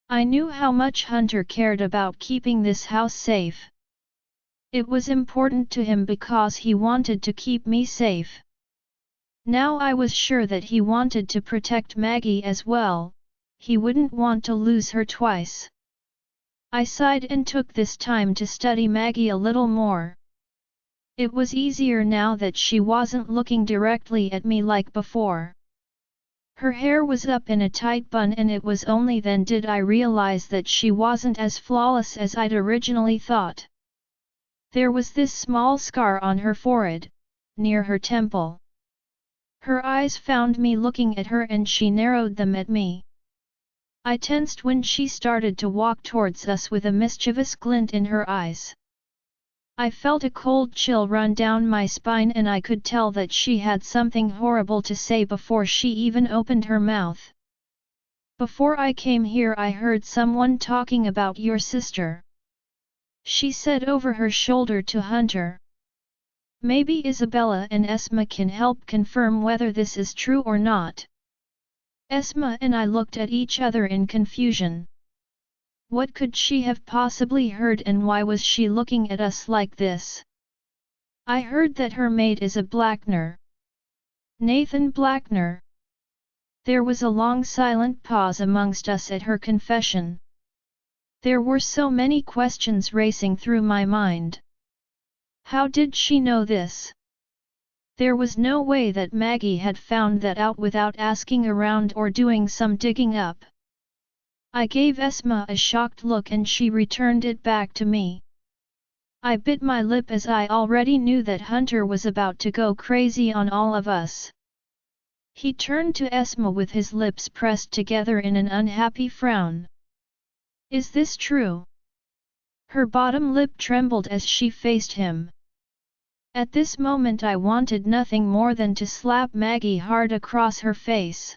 I knew how much Hunter cared about keeping this house safe. It was important to him because he wanted to keep me safe. Now I was sure that he wanted to protect Maggie as well. He wouldn't want to lose her twice. I sighed and took this time to study Maggie a little more. It was easier now that she wasn't looking directly at me like before. Her hair was up in a tight bun, and it was only then did I realize that she wasn't as flawless as I'd originally thought. There was this small scar on her forehead, near her temple. Her eyes found me looking at her and she narrowed them at me. I tensed when she started to walk towards us with a mischievous glint in her eyes. I felt a cold chill run down my spine, and I could tell that she had something horrible to say before she even opened her mouth. Before I came here I heard someone talking about your sister, she said over her shoulder to Hunter. Maybe Isabella and Esma can help confirm whether this is true or not. Esma and I looked at each other in confusion. What could she have possibly heard, and why was she looking at us like this? I heard that her maid is a Blackner. Nathan Blackner. There was a long silent pause amongst us at her confession. There were so many questions racing through my mind. How did she know this? There was no way that Maggie had found that out without asking around or doing some digging up. I gave Esma a shocked look and she returned it back to me. I bit my lip as I already knew that Hunter was about to go crazy on all of us. He turned to Esma with his lips pressed together in an unhappy frown. Is this true? Her bottom lip trembled as she faced him. At this moment I wanted nothing more than to slap Maggie hard across her face.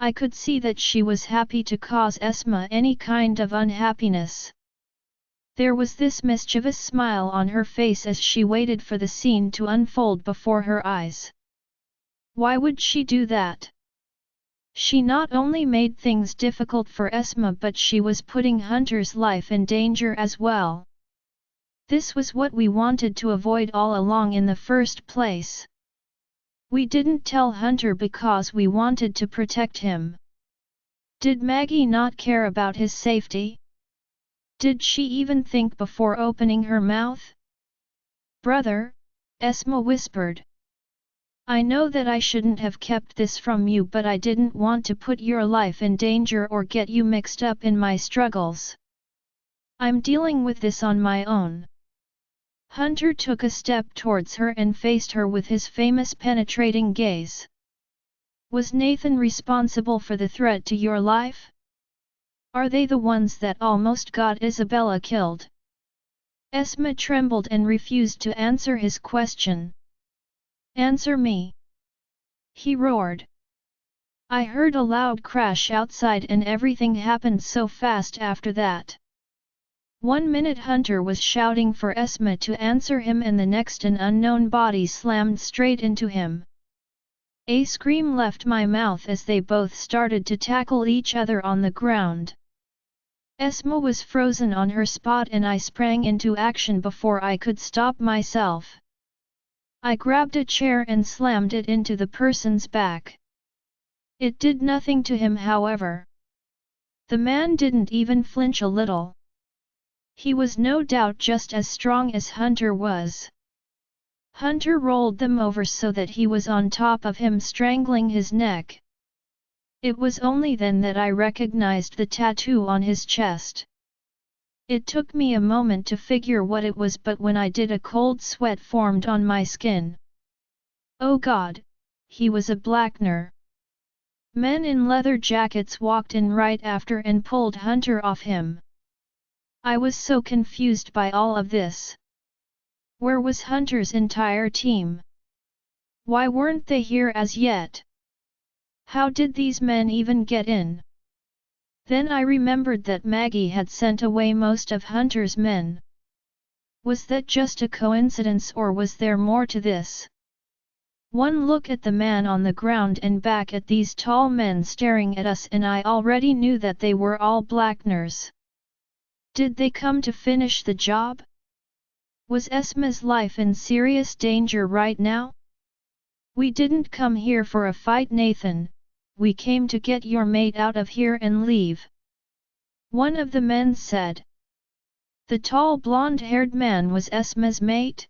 I could see that she was happy to cause Esma any kind of unhappiness. There was this mischievous smile on her face as she waited for the scene to unfold before her eyes. Why would she do that? She not only made things difficult for Esma, but she was putting Hunter's life in danger as well. This was what we wanted to avoid all along in the first place. We didn't tell Hunter because we wanted to protect him. Did Maggie not care about his safety? Did she even think before opening her mouth? Brother, Esma whispered. I know that I shouldn't have kept this from you, but I didn't want to put your life in danger or get you mixed up in my struggles. I'm dealing with this on my own. Hunter took a step towards her and faced her with his famous penetrating gaze. Was Nathan responsible for the threat to your life? Are they the ones that almost got Isabella killed? Esma trembled and refused to answer his question. Answer me! He roared. I heard a loud crash outside and everything happened so fast after that. 1 minute Hunter was shouting for Esma to answer him and the next an unknown body slammed straight into him. A scream left my mouth as they both started to tackle each other on the ground. Esma was frozen on her spot and I sprang into action before I could stop myself. I grabbed a chair and slammed it into the person's back. It did nothing to him, however. The man didn't even flinch a little. He was no doubt just as strong as Hunter was. Hunter rolled them over so that he was on top of him, strangling his neck. It was only then that I recognized the tattoo on his chest. It took me a moment to figure what it was, but when I did, a cold sweat formed on my skin. Oh God, he was a Blackner. Men in leather jackets walked in right after and pulled Hunter off him. I was so confused by all of this. Where was Hunter's entire team? Why weren't they here as yet? How did these men even get in? Then I remembered that Maggie had sent away most of Hunter's men. Was that just a coincidence or was there more to this? One look at the man on the ground and back at these tall men staring at us and I already knew that they were all Blackners. Did they come to finish the job? Was Esma's life in serious danger right now? We didn't come here for a fight, Nathan. We came to get your mate out of here and leave. One of the men said. The tall blonde-haired man was Esma's mate?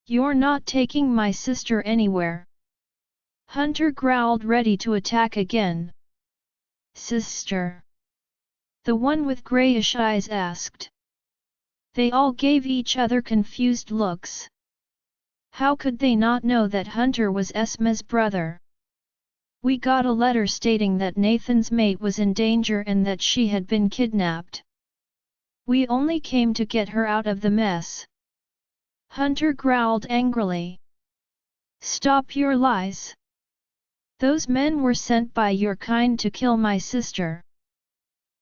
You're not taking my sister anywhere. Hunter growled, ready to attack again. Sister? The one with grayish eyes asked. They all gave each other confused looks. How could they not know that Hunter was Esma's brother? We got a letter stating that Nathan's mate was in danger and that she had been kidnapped. We only came to get her out of the mess. Hunter growled angrily. Stop your lies. Those men were sent by your kind to kill my sister.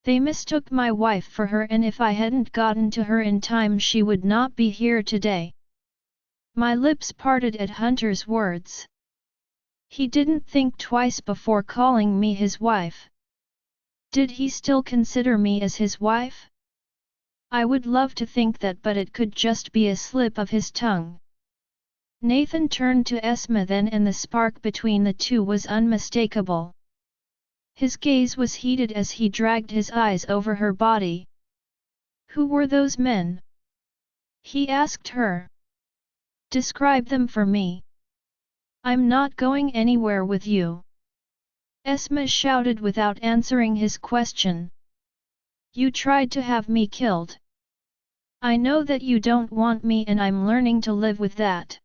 They mistook my wife for her, and if I hadn't gotten to her in time she would not be here today. My lips parted at Hunter's words. He didn't think twice before calling me his wife. Did he still consider me as his wife? I would love to think that, but it could just be a slip of his tongue. Nathan turned to Esma then, and the spark between the two was unmistakable. His gaze was heated as he dragged his eyes over her body. Who were those men? He asked her. Describe them for me. I'm not going anywhere with you. Esma shouted without answering his question. You tried to have me killed. I know that you don't want me, and I'm learning to live with that.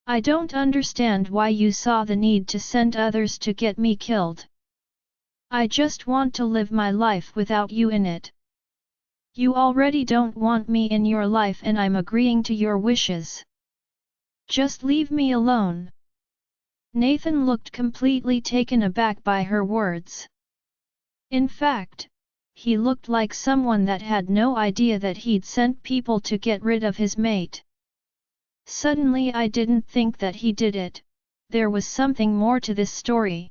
I don't understand why you saw the need to send others to get me killed. I just want to live my life without you in it. You already don't want me in your life and I'm agreeing to your wishes. Just leave me alone. Nathan looked completely taken aback by her words. In fact, he looked like someone that had no idea that he'd sent people to get rid of his mate. Suddenly I didn't think that he did it, there was something more to this story.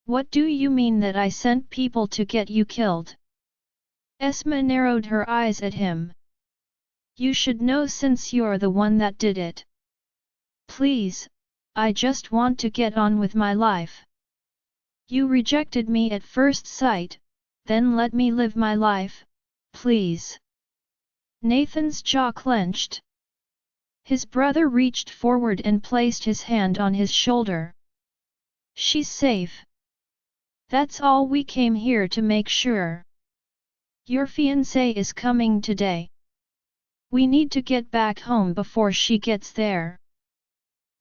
What do you mean that I sent people to get you killed? Esma narrowed her eyes at him. You should know since you're the one that did it. Please, I just want to get on with my life. You rejected me at first sight, then let me live my life, please." Nathan's jaw clenched. His brother reached forward and placed his hand on his shoulder. "She's safe. That's all we came here to make sure. Your fiancé is coming today. We need to get back home before she gets there."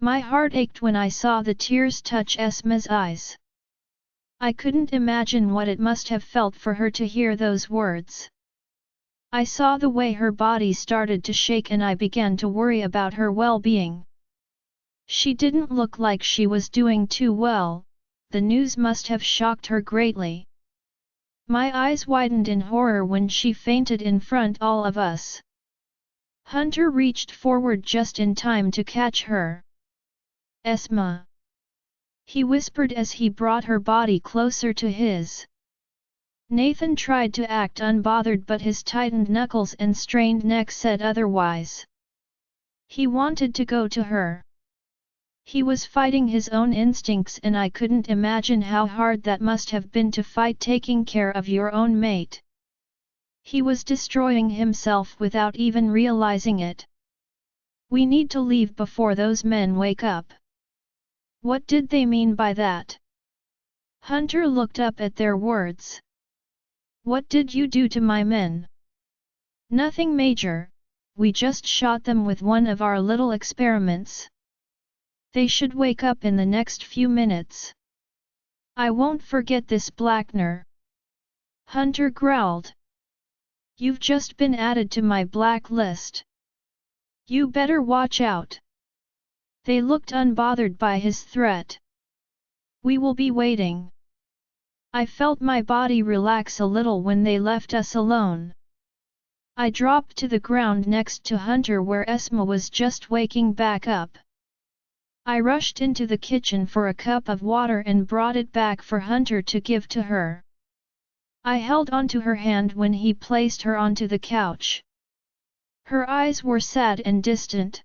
My heart ached when I saw the tears touch Esma's eyes. I couldn't imagine what it must have felt for her to hear those words. I saw the way her body started to shake and I began to worry about her well-being. She didn't look like she was doing too well. The news must have shocked her greatly. My eyes widened in horror when she fainted in front of all of us. Hunter reached forward just in time to catch her. "Esma," he whispered as he brought her body closer to his. Nathan tried to act unbothered but his tightened knuckles and strained neck said otherwise. He wanted to go to her. He was fighting his own instincts and I couldn't imagine how hard that must have been to fight taking care of your own mate. He was destroying himself without even realizing it. "We need to leave before those men wake up." What did they mean by that? Hunter looked up at their words. "What did you do to my men?" "Nothing major, we just shot them with one of our little experiments. They should wake up in the next few minutes." "I won't forget this, Blackner," Hunter growled. "You've just been added to my blacklist. You better watch out." They looked unbothered by his threat. "We will be waiting." I felt my body relax a little when they left us alone. I dropped to the ground next to Hunter where Esma was just waking back up. I rushed into the kitchen for a cup of water and brought it back for Hunter to give to her. I held onto her hand when he placed her onto the couch. Her eyes were sad and distant.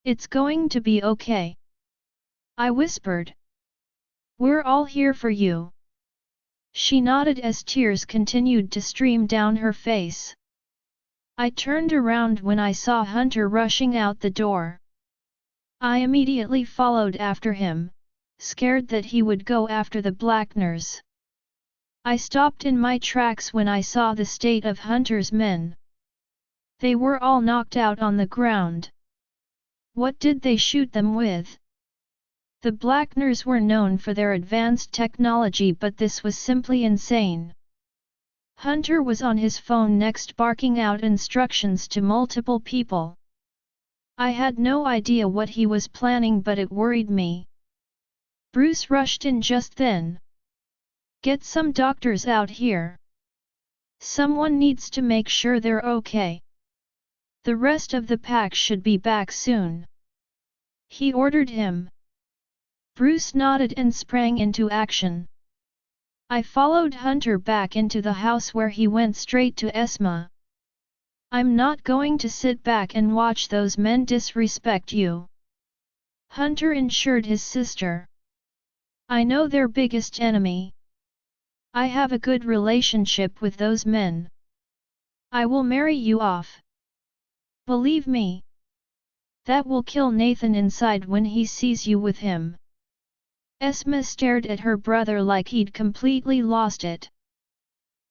"It's going to be okay," I whispered. "We're all here for you." She nodded as tears continued to stream down her face. I turned around when I saw Hunter rushing out the door. I immediately followed after him, scared that he would go after the Blackners. I stopped in my tracks when I saw the state of Hunter's men. They were all knocked out on the ground. What did they shoot them with? The Blackners were known for their advanced technology, but this was simply insane. Hunter was on his phone next barking out instructions to multiple people. I had no idea what he was planning, but it worried me. Bruce rushed in just then. "Get some doctors out here. Someone needs to make sure they're okay. The rest of the pack should be back soon," he ordered him. Bruce nodded and sprang into action. I followed Hunter back into the house where he went straight to Esma. "I'm not going to sit back and watch those men disrespect you," Hunter assured his sister. "I know their biggest enemy. I have a good relationship with those men. I will marry you off. Believe me. That will kill Nathan inside when he sees you with him." Esma stared at her brother like he'd completely lost it.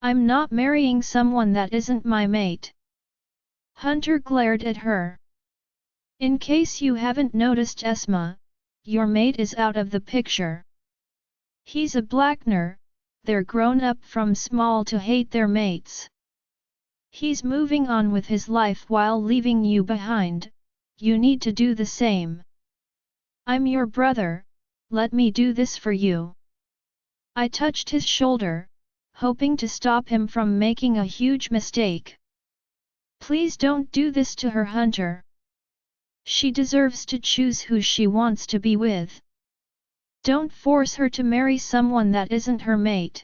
"I'm not marrying someone that isn't my mate." Hunter glared at her. "In case you haven't noticed, Esma, your mate is out of the picture. He's a Blackner, they're grown up from small to hate their mates. He's moving on with his life while leaving you behind, you need to do the same. I'm your brother, let me do this for you." I touched his shoulder, hoping to stop him from making a huge mistake. "Please don't do this to her, Hunter. She deserves to choose who she wants to be with. Don't force her to marry someone that isn't her mate."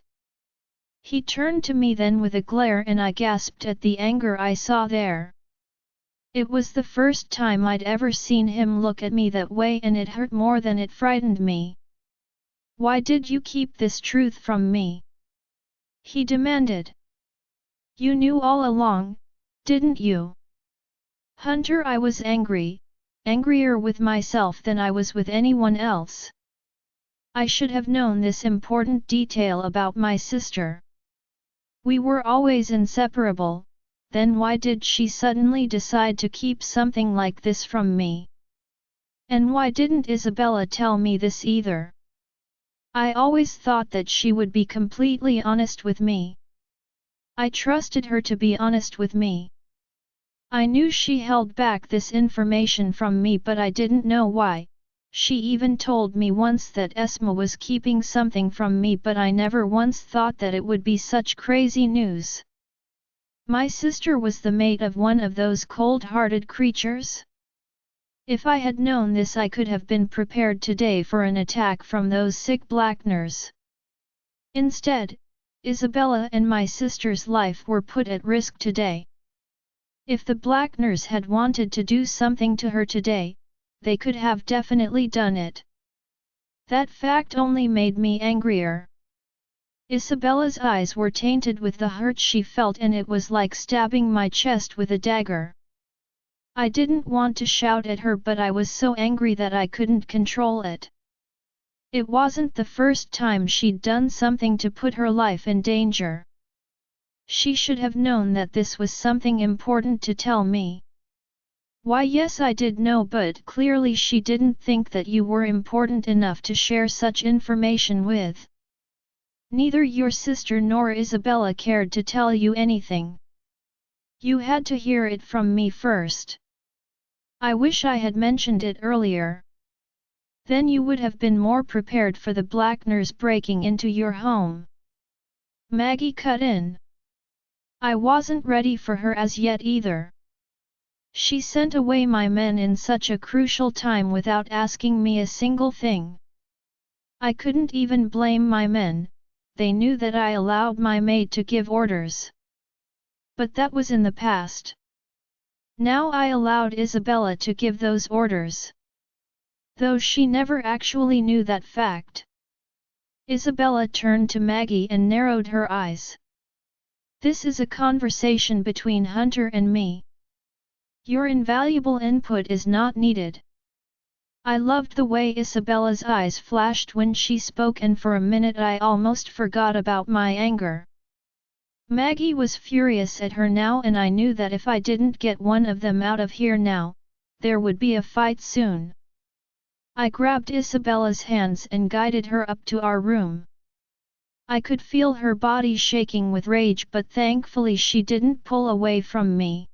He turned to me then with a glare and I gasped at the anger I saw there. It was the first time I'd ever seen him look at me that way and it hurt more than it frightened me. "Why did you keep this truth from me?" he demanded. You knew all along, didn't you? Hunter, I was angry, angrier with myself than I was with anyone else. I should have known this important detail about my sister. We were always inseparable, then why did she suddenly decide to keep something like this from me? And why didn't Isabella tell me this either? I always thought that she would be completely honest with me. I trusted her to be honest with me. I knew she held back this information from me, but I didn't know why. She even told me once that Esma was keeping something from me, but I never once thought that it would be such crazy news. My sister was the mate of one of those cold-hearted creatures? If I had known this, I could have been prepared today for an attack from those sick Blackners. Instead, Isabella and my sister's life were put at risk today. If the Blackners had wanted to do something to her today, they could have definitely done it. That fact only made me angrier. Isabella's eyes were tainted with the hurt she felt, and it was like stabbing my chest with a dagger. I didn't want to shout at her, but I was so angry that I couldn't control it. It wasn't the first time she'd done something to put her life in danger. She should have known that this was something important to tell me. Why, yes, I did know, but clearly she didn't think that you were important enough to share such information with. Neither your sister nor Isabella cared to tell you anything. You had to hear it from me first. I wish I had mentioned it earlier. Then you would have been more prepared for the Blackners breaking into your home. Maggie cut in. I wasn't ready for her as yet either. She sent away my men in such a crucial time without asking me a single thing. I couldn't even blame my men, they knew that I allowed my maid to give orders. But that was in the past. Now I allowed Isabella to give those orders. Though she never actually knew that fact. Isabella turned to Maggie and narrowed her eyes. This is a conversation between Hunter and me. Your invaluable input is not needed. I loved the way Isabella's eyes flashed when she spoke, and for a minute I almost forgot about my anger. Maggie was furious at her now, and I knew that if I didn't get one of them out of here now, there would be a fight soon. I grabbed Isabella's hands and guided her up to our room. I could feel her body shaking with rage, but thankfully she didn't pull away from me.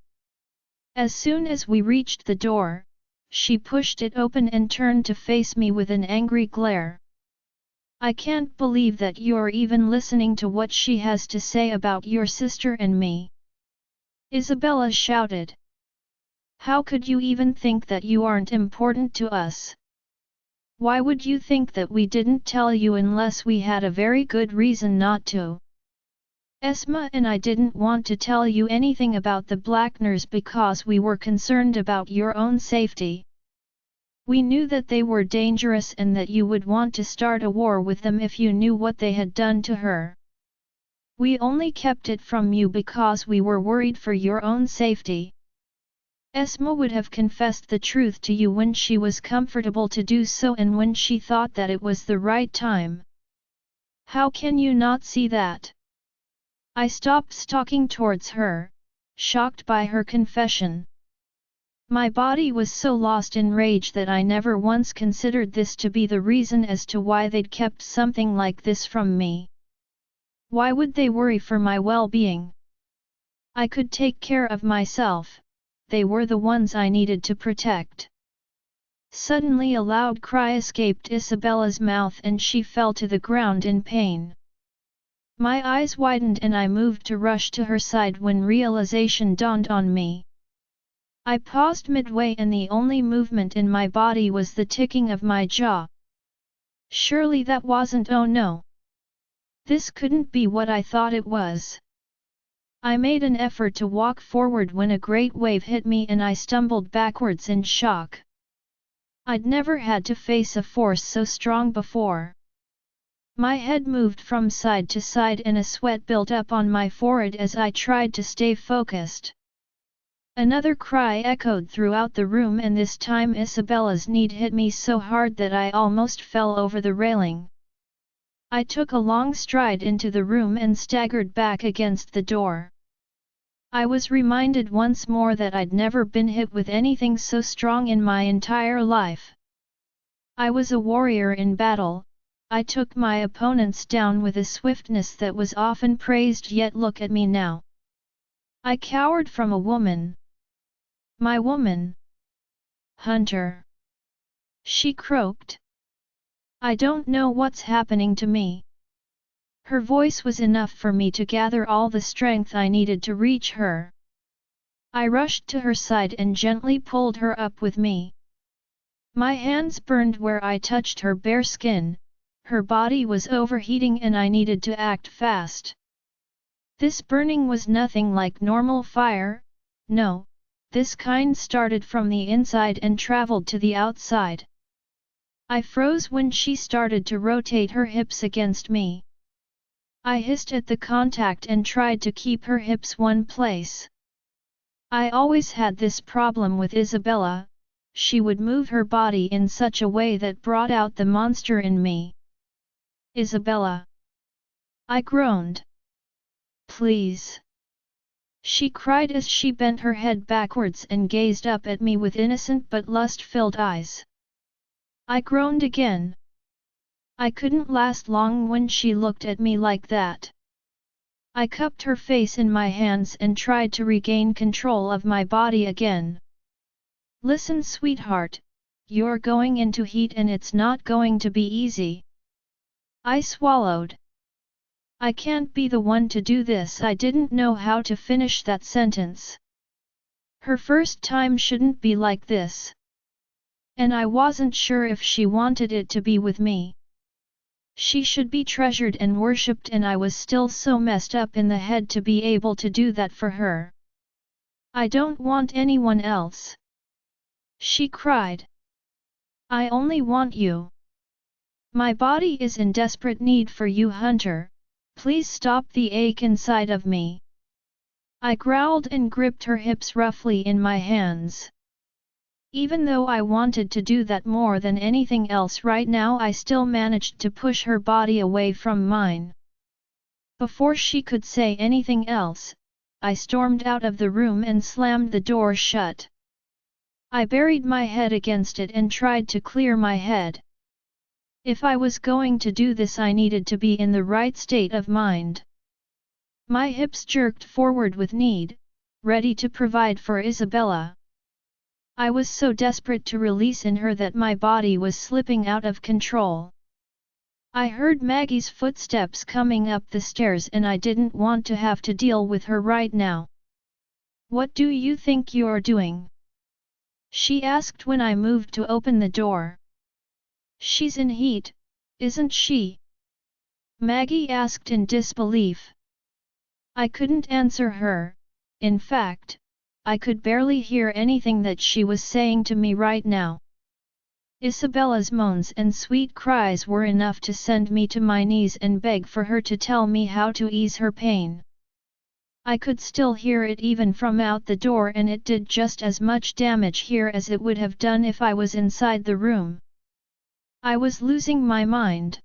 As soon as we reached the door, she pushed it open and turned to face me with an angry glare. I can't believe that you're even listening to what she has to say about your sister and me. Isabella shouted. How could you even think that you aren't important to us? Why would you think that we didn't tell you unless we had a very good reason not to? Esma and I didn't want to tell you anything about the Blackners because we were concerned about your own safety. We knew that they were dangerous and that you would want to start a war with them if you knew what they had done to her. We only kept it from you because we were worried for your own safety. Esma would have confessed the truth to you when she was comfortable to do so and when she thought that it was the right time. How can you not see that? I stopped stalking towards her, shocked by her confession. My body was so lost in rage that I never once considered this to be the reason as to why they'd kept something like this from me. Why would they worry for my well-being? I could take care of myself, they were the ones I needed to protect. Suddenly a loud cry escaped Isabella's mouth and she fell to the ground in pain. My eyes widened and I moved to rush to her side when realization dawned on me. I paused midway and the only movement in my body was the ticking of my jaw. Surely that wasn't, oh no. This couldn't be what I thought it was. I made an effort to walk forward when a great wave hit me and I stumbled backwards in shock. I'd never had to face a force so strong before. My head moved from side to side and a sweat built up on my forehead as I tried to stay focused. Another cry echoed throughout the room, and this time Isabella's knee hit me so hard that I almost fell over the railing. I took a long stride into the room and staggered back against the door. I was reminded once more that I'd never been hit with anything so strong in my entire life. I was a warrior in battle. I took my opponents down with a swiftness that was often praised, yet look at me now. I cowered from a woman. My woman. Hunter. She croaked. I don't know what's happening to me. Her voice was enough for me to gather all the strength I needed to reach her. I rushed to her side and gently pulled her up with me. My hands burned where I touched her bare skin. Her body was overheating and I needed to act fast. This burning was nothing like normal fire. No, this kind started from the inside and traveled to the outside. I froze when she started to rotate her hips against me. I hissed at the contact and tried to keep her hips one place. I always had this problem with Isabella. She would move her body in such a way that brought out the monster in me. Isabella! I groaned. Please! She cried as she bent her head backwards and gazed up at me with innocent but lust-filled eyes. I groaned again. I couldn't last long when she looked at me like that. I cupped her face in my hands and tried to regain control of my body again. Listen, sweetheart, you're going into heat and it's not going to be easy. I swallowed. I can't be the one to do this. I didn't know how to finish that sentence. Her first time shouldn't be like this. And I wasn't sure if she wanted it to be with me. She should be treasured and worshipped, and I was still so messed up in the head to be able to do that for her. I don't want anyone else. She cried. I only want you. My body is in desperate need for you, Hunter. Please stop the ache inside of me. I growled and gripped her hips roughly in my hands. Even though I wanted to do that more than anything else right now, I still managed to push her body away from mine. Before she could say anything else, I stormed out of the room and slammed the door shut. I buried my head against it and tried to clear my head. If I was going to do this, I needed to be in the right state of mind. My hips jerked forward with need, ready to provide for Isabella. I was so desperate to release in her that my body was slipping out of control. I heard Maggie's footsteps coming up the stairs and I didn't want to have to deal with her right now. What do you think you're doing? She asked when I moved to open the door. She's in heat, isn't she? Maggie asked in disbelief. I couldn't answer her. In fact, I could barely hear anything that she was saying to me right now. Isabella's moans and sweet cries were enough to send me to my knees and beg for her to tell me how to ease her pain. I could still hear it even from out the door, and it did just as much damage here as it would have done if I was inside the room. I was losing my mind.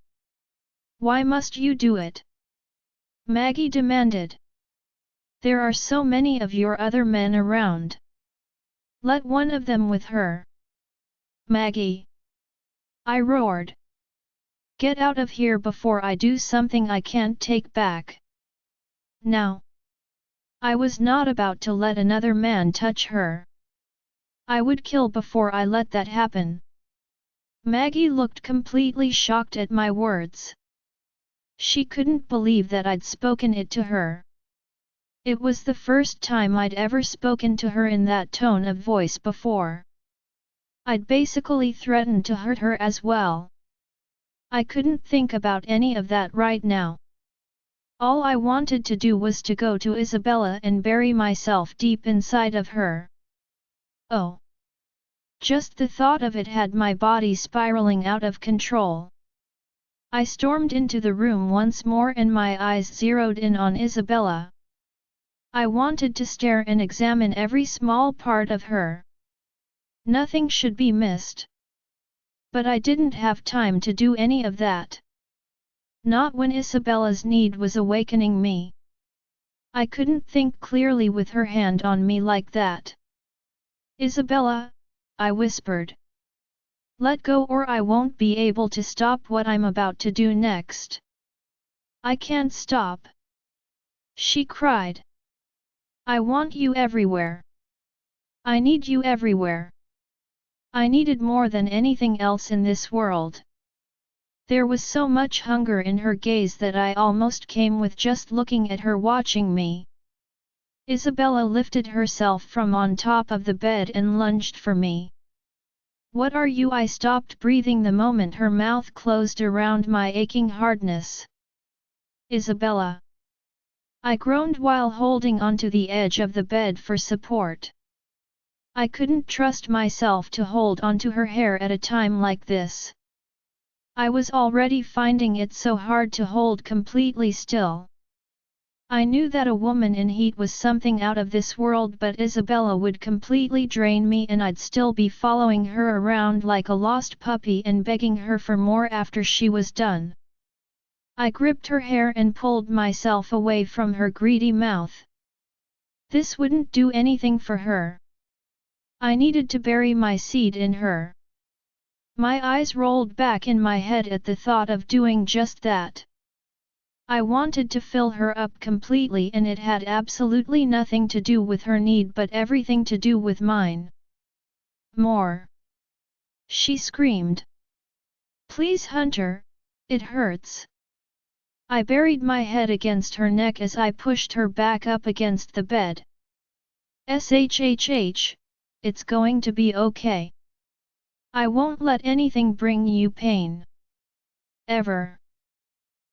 Why must you do it? Maggie demanded. There are so many of your other men around. Let one of them with her. Maggie! I roared. Get out of here before I do something I can't take back. Now! I was not about to let another man touch her. I would kill before I let that happen. Maggie looked completely shocked at my words. She couldn't believe that I'd spoken it to her. It was the first time I'd ever spoken to her in that tone of voice before. I'd basically threatened to hurt her as well. I couldn't think about any of that right now. All I wanted to do was to go to Isabella and bury myself deep inside of her. Oh! Just the thought of it had my body spiraling out of control. I stormed into the room once more and my eyes zeroed in on Isabella. I wanted to stare and examine every small part of her. Nothing should be missed. But I didn't have time to do any of that. Not when Isabella's need was awakening me. I couldn't think clearly with her hand on me like that. Isabella, I whispered. Let go or I won't be able to stop what I'm about to do next. I can't stop. She cried. I want you everywhere. I need you everywhere. I needed more than anything else in this world. There was so much hunger in her gaze that I almost came with just looking at her watching me. Isabella lifted herself from on top of the bed and lunged for me. What are you? I stopped breathing the moment her mouth closed around my aching hardness. Isabella. I groaned while holding onto the edge of the bed for support. I couldn't trust myself to hold onto her hair at a time like this. I was already finding it so hard to hold completely still. I knew that a woman in heat was something out of this world, but Isabella would completely drain me and I'd still be following her around like a lost puppy and begging her for more after she was done. I gripped her hair and pulled myself away from her greedy mouth. This wouldn't do anything for her. I needed to bury my seed in her. My eyes rolled back in my head at the thought of doing just that. I wanted to fill her up completely and it had absolutely nothing to do with her need but everything to do with mine. More. She screamed. Please Hunter, it hurts. I buried my head against her neck as I pushed her back up against the bed. Shhh, it's going to be okay. I won't let anything bring you pain. Ever.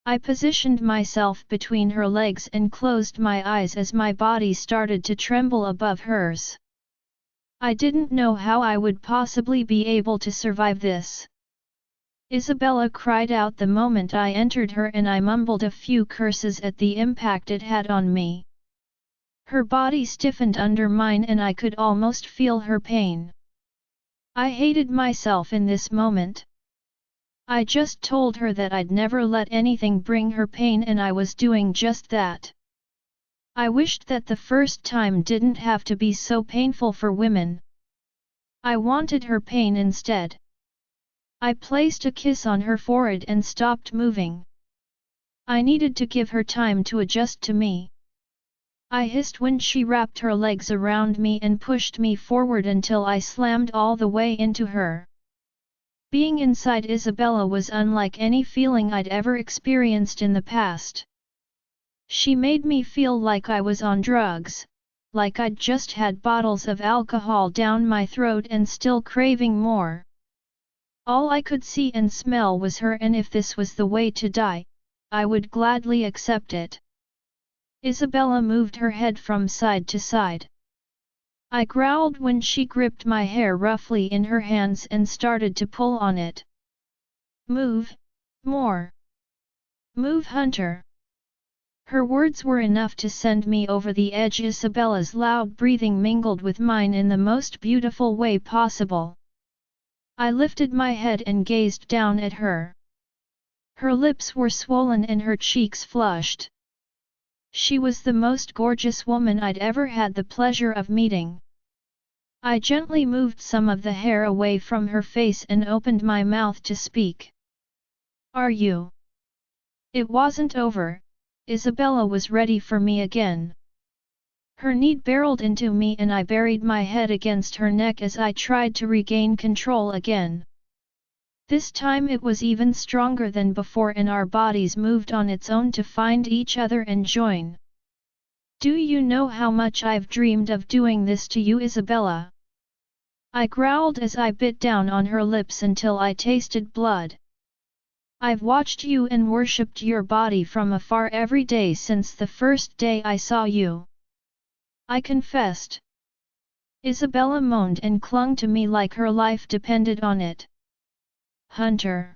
I positioned myself between her legs and closed my eyes as my body started to tremble above hers. I didn't know how I would possibly be able to survive this. Isabella cried out the moment I entered her and I mumbled a few curses at the impact it had on me. Her body stiffened under mine and I could almost feel her pain. I hated myself in this moment. I just told her that I'd never let anything bring her pain and I was doing just that. I wished that the first time didn't have to be so painful for women. I wanted her pain instead. I placed a kiss on her forehead and stopped moving. I needed to give her time to adjust to me. I hissed when she wrapped her legs around me and pushed me forward until I slammed all the way into her. Being inside Isabella was unlike any feeling I'd ever experienced in the past. She made me feel like I was on drugs, like I'd just had bottles of alcohol down my throat and still craving more. All I could see and smell was her, and if this was the way to die, I would gladly accept it. Isabella moved her head from side to side. I growled when she gripped my hair roughly in her hands and started to pull on it. Move, more. Move Hunter. Her words were enough to send me over the edge. Isabella's loud breathing mingled with mine in the most beautiful way possible. I lifted my head and gazed down at her. Her lips were swollen and her cheeks flushed. She was the most gorgeous woman I'd ever had the pleasure of meeting. I gently moved some of the hair away from her face and opened my mouth to speak. Are you? It wasn't over. Isabella was ready for me again. Her need barreled into me and I buried my head against her neck as I tried to regain control again. This time it was even stronger than before and our bodies moved on its own to find each other and join. Do you know how much I've dreamed of doing this to you, Isabella? I growled as I bit down on her lips until I tasted blood. I've watched you and worshipped your body from afar every day since the first day I saw you. I confessed. Isabella moaned and clung to me like her life depended on it. Hunter.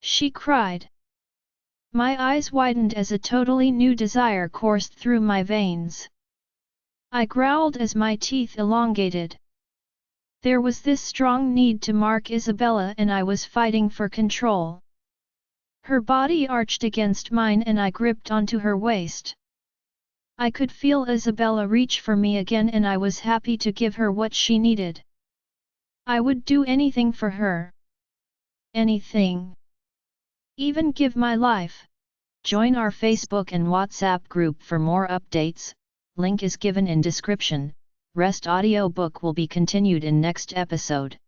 she cried. My eyes widened as a totally new desire coursed through my veins. I growled as my teeth elongated. There was this strong need to mark Isabella and I was fighting for control. Her body arched against mine and I gripped onto her waist. I could feel Isabella reach for me again and I was happy to give her what she needed. I would do anything for her. Anything. Even give my life. Join our Facebook and WhatsApp group for more updates, link is given in description. Rest audiobook will be continued in next episode.